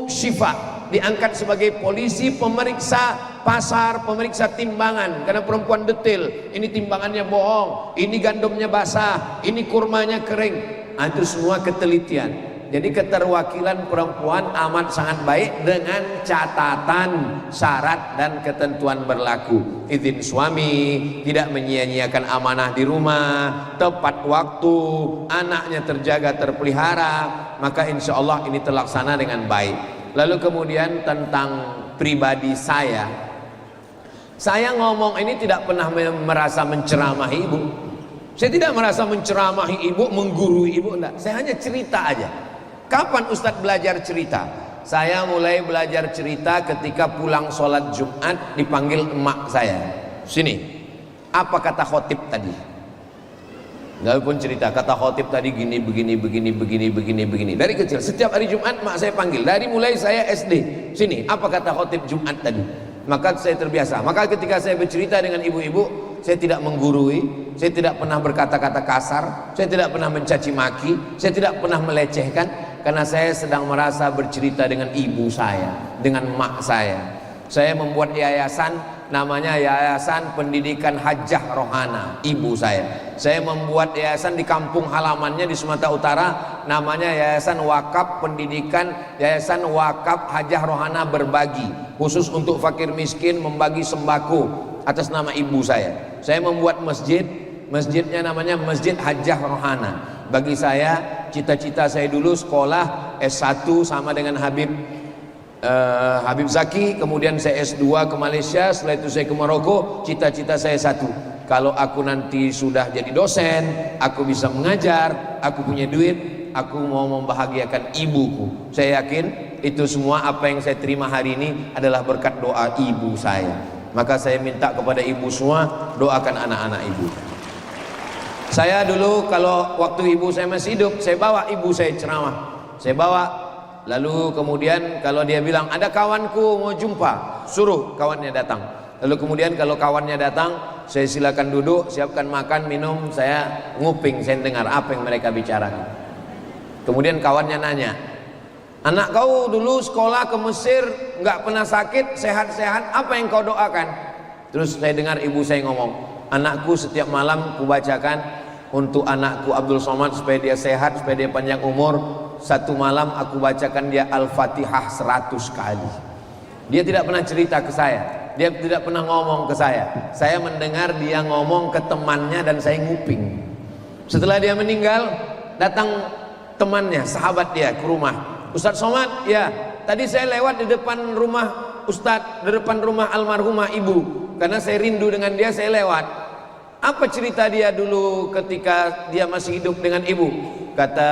Syifa, diangkat sebagai polisi pemeriksa pasar, pemeriksa timbangan, karena perempuan detail. Ini timbangannya bohong, ini gandumnya basah, ini kurmanya kering. Itu semua ketelitian. Jadi keterwakilan perempuan amat sangat baik dengan catatan syarat dan ketentuan berlaku. Izin suami, tidak menyia-nyiakan amanah di rumah, tepat waktu, anaknya terjaga terpelihara, maka insya Allah ini terlaksana dengan baik. Lalu kemudian tentang pribadi saya ngomong ini tidak pernah merasa menceramahi ibu. Saya tidak merasa menceramahi ibu, menggurui ibu, enggak. Saya hanya cerita aja. Kapan Ustadz belajar cerita? Saya mulai belajar cerita ketika pulang sholat Jumat dipanggil emak saya. Sini, apa kata khotib tadi? Lalu pun cerita, kata khotib tadi gini, begini. Dari kecil, setiap hari Jumat mak saya panggil. Dari mulai saya SD. Sini, apa kata khotib Jumat tadi? Maka saya terbiasa. Maka ketika saya bercerita dengan ibu-ibu, saya tidak menggurui, saya tidak pernah berkata-kata kasar, saya tidak pernah mencaci maki, saya tidak pernah melecehkan, karena saya sedang merasa bercerita dengan ibu saya, dengan mak saya. Saya membuat yayasan, namanya Yayasan Pendidikan Hajjah Rohana, ibu saya. Saya membuat yayasan di kampung halamannya di Sumatera Utara, namanya Yayasan Wakaf Pendidikan, Yayasan Wakaf Hajjah Rohana Berbagi, khusus untuk fakir miskin, membagi sembako atas nama ibu saya. Saya membuat masjidnya namanya Masjid Hajjah Rohana. Bagi saya, cita-cita saya dulu sekolah S1 sama dengan Habib Zaki, kemudian saya S2 ke Malaysia, setelah itu saya ke Maroko. Cita-cita saya satu, kalau aku nanti sudah jadi dosen, aku bisa mengajar, aku punya duit, aku mau membahagiakan ibuku. Saya yakin itu semua apa yang saya terima hari ini adalah berkat doa ibu saya. Maka saya minta kepada ibu semua, doakan anak-anak ibu. Saya dulu kalau waktu ibu saya masih hidup, saya bawa ibu saya ceramah, saya bawa. Lalu kemudian kalau dia bilang ada kawanku mau jumpa, suruh kawannya datang. Lalu kemudian kalau kawannya datang, saya silakan duduk, siapkan makan, minum, saya nguping, saya dengar apa yang mereka bicarakan. Kemudian kawannya nanya, anak kau dulu sekolah ke Mesir nggak pernah sakit, sehat-sehat, apa yang kau doakan? Terus saya dengar ibu saya ngomong, anakku setiap malam kubacakan untuk anakku Abdul Somad supaya dia sehat, supaya dia panjang umur. Satu malam aku bacakan dia Al-Fatihah 100 kali. Dia tidak pernah cerita ke saya, dia tidak pernah ngomong ke saya. Saya mendengar dia ngomong ke temannya dan saya nguping. Setelah dia meninggal, datang temannya, sahabat dia ke rumah. Ustadz Somad, ya tadi saya lewat di depan rumah Ustadz, di depan rumah almarhumah ibu, karena saya rindu dengan dia, saya lewat. Apa cerita dia dulu ketika dia masih hidup dengan ibu? Kata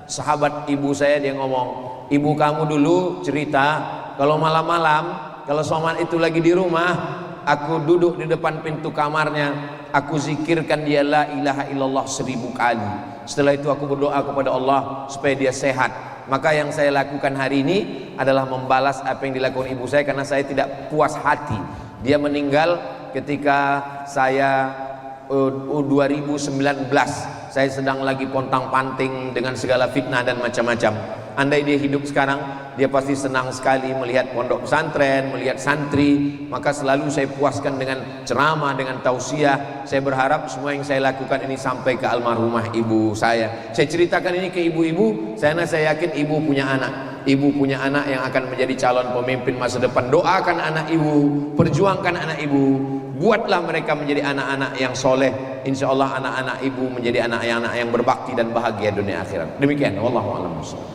sahabat ibu saya, dia ngomong, ibu kamu dulu cerita kalau malam-malam, kalau Somad itu lagi di rumah, aku duduk di depan pintu kamarnya, aku zikirkan dia la ilaha illallah 1000 kali. Setelah itu aku berdoa kepada Allah supaya dia sehat. Maka yang saya lakukan hari ini adalah membalas apa yang dilakukan ibu saya, karena saya tidak puas hati. Dia meninggal ketika saya 2019, saya sedang lagi pontang-panting dengan segala fitnah dan macam-macam. Andai dia hidup sekarang, dia pasti senang sekali melihat pondok pesantren, melihat santri. Maka selalu saya puaskan dengan ceramah, dengan tausiah. Saya berharap semua yang saya lakukan ini sampai ke almarhumah ibu saya. Saya ceritakan ini ke ibu-ibu, saya yakin ibu punya anak. Ibu punya anak yang akan menjadi calon pemimpin masa depan. Doakan anak ibu, perjuangkan anak ibu, buatlah mereka menjadi anak-anak yang soleh. Insya Allah anak-anak ibu menjadi anak yang berbakti dan bahagia dunia akhirat. Demikian, wallahu a'lam bishawab.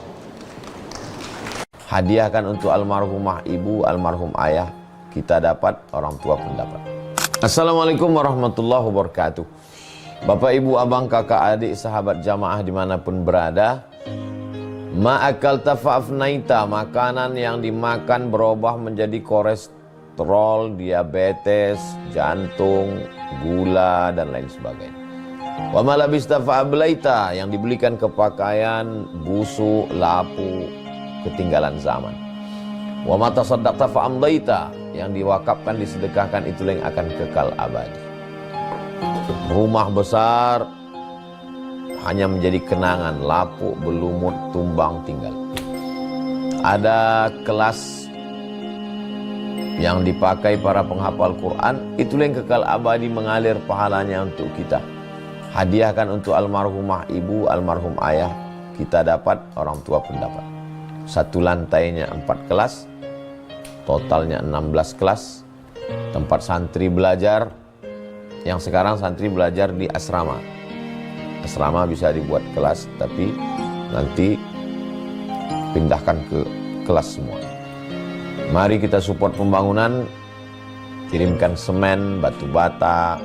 Hadiahkan untuk almarhumah ibu, almarhum ayah, kita dapat, orang tua pun dapat. Assalamualaikum warahmatullahi wabarakatuh. Bapak, ibu, abang, kakak, adik, sahabat jamaah dimanapun berada, ma'akal tafa'afnaita, makanan yang dimakan berubah menjadi kolesterol, diabetes, jantung, gula, dan lain sebagainya. Wa malabista fa'ablaita, yang dibelikan ke pakaian, busuk, lapu, ketinggalan zaman. Wa mata saddaqta fa'amdaita, yang diwakafkan, disedekahkan, itulah yang akan kekal abadi. Rumah besar hanya menjadi kenangan, lapuk, berlumut, tumbang, tinggal. Ada kelas yang dipakai para penghafal Quran, itulah yang kekal abadi, mengalir pahalanya untuk kita. Hadiahkan untuk almarhumah ibu, almarhum ayah, kita dapat, orang tua pun dapat. Satu lantainya 4 kelas, totalnya 16 kelas, tempat santri belajar. Yang sekarang santri belajar di asrama. Asrama bisa dibuat kelas, tapi nanti pindahkan ke kelas semua. Mari kita support pembangunan, kirimkan semen, batu bata,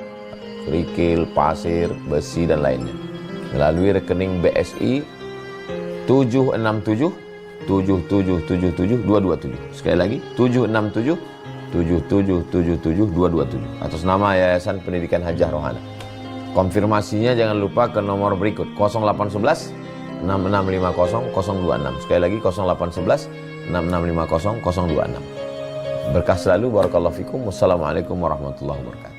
kerikil, pasir, besi, dan lainnya melalui rekening BSI 767 7777 227. Sekali lagi 767 7777 227 atas nama Yayasan Pendidikan Hajah Rohana. Konfirmasinya jangan lupa ke nomor berikut 0811 6650 026. Sekali lagi 0811 6650 026. Berkah selalu, barakallahu fikum. Wassalamualaikum warahmatullahi wabarakatuh.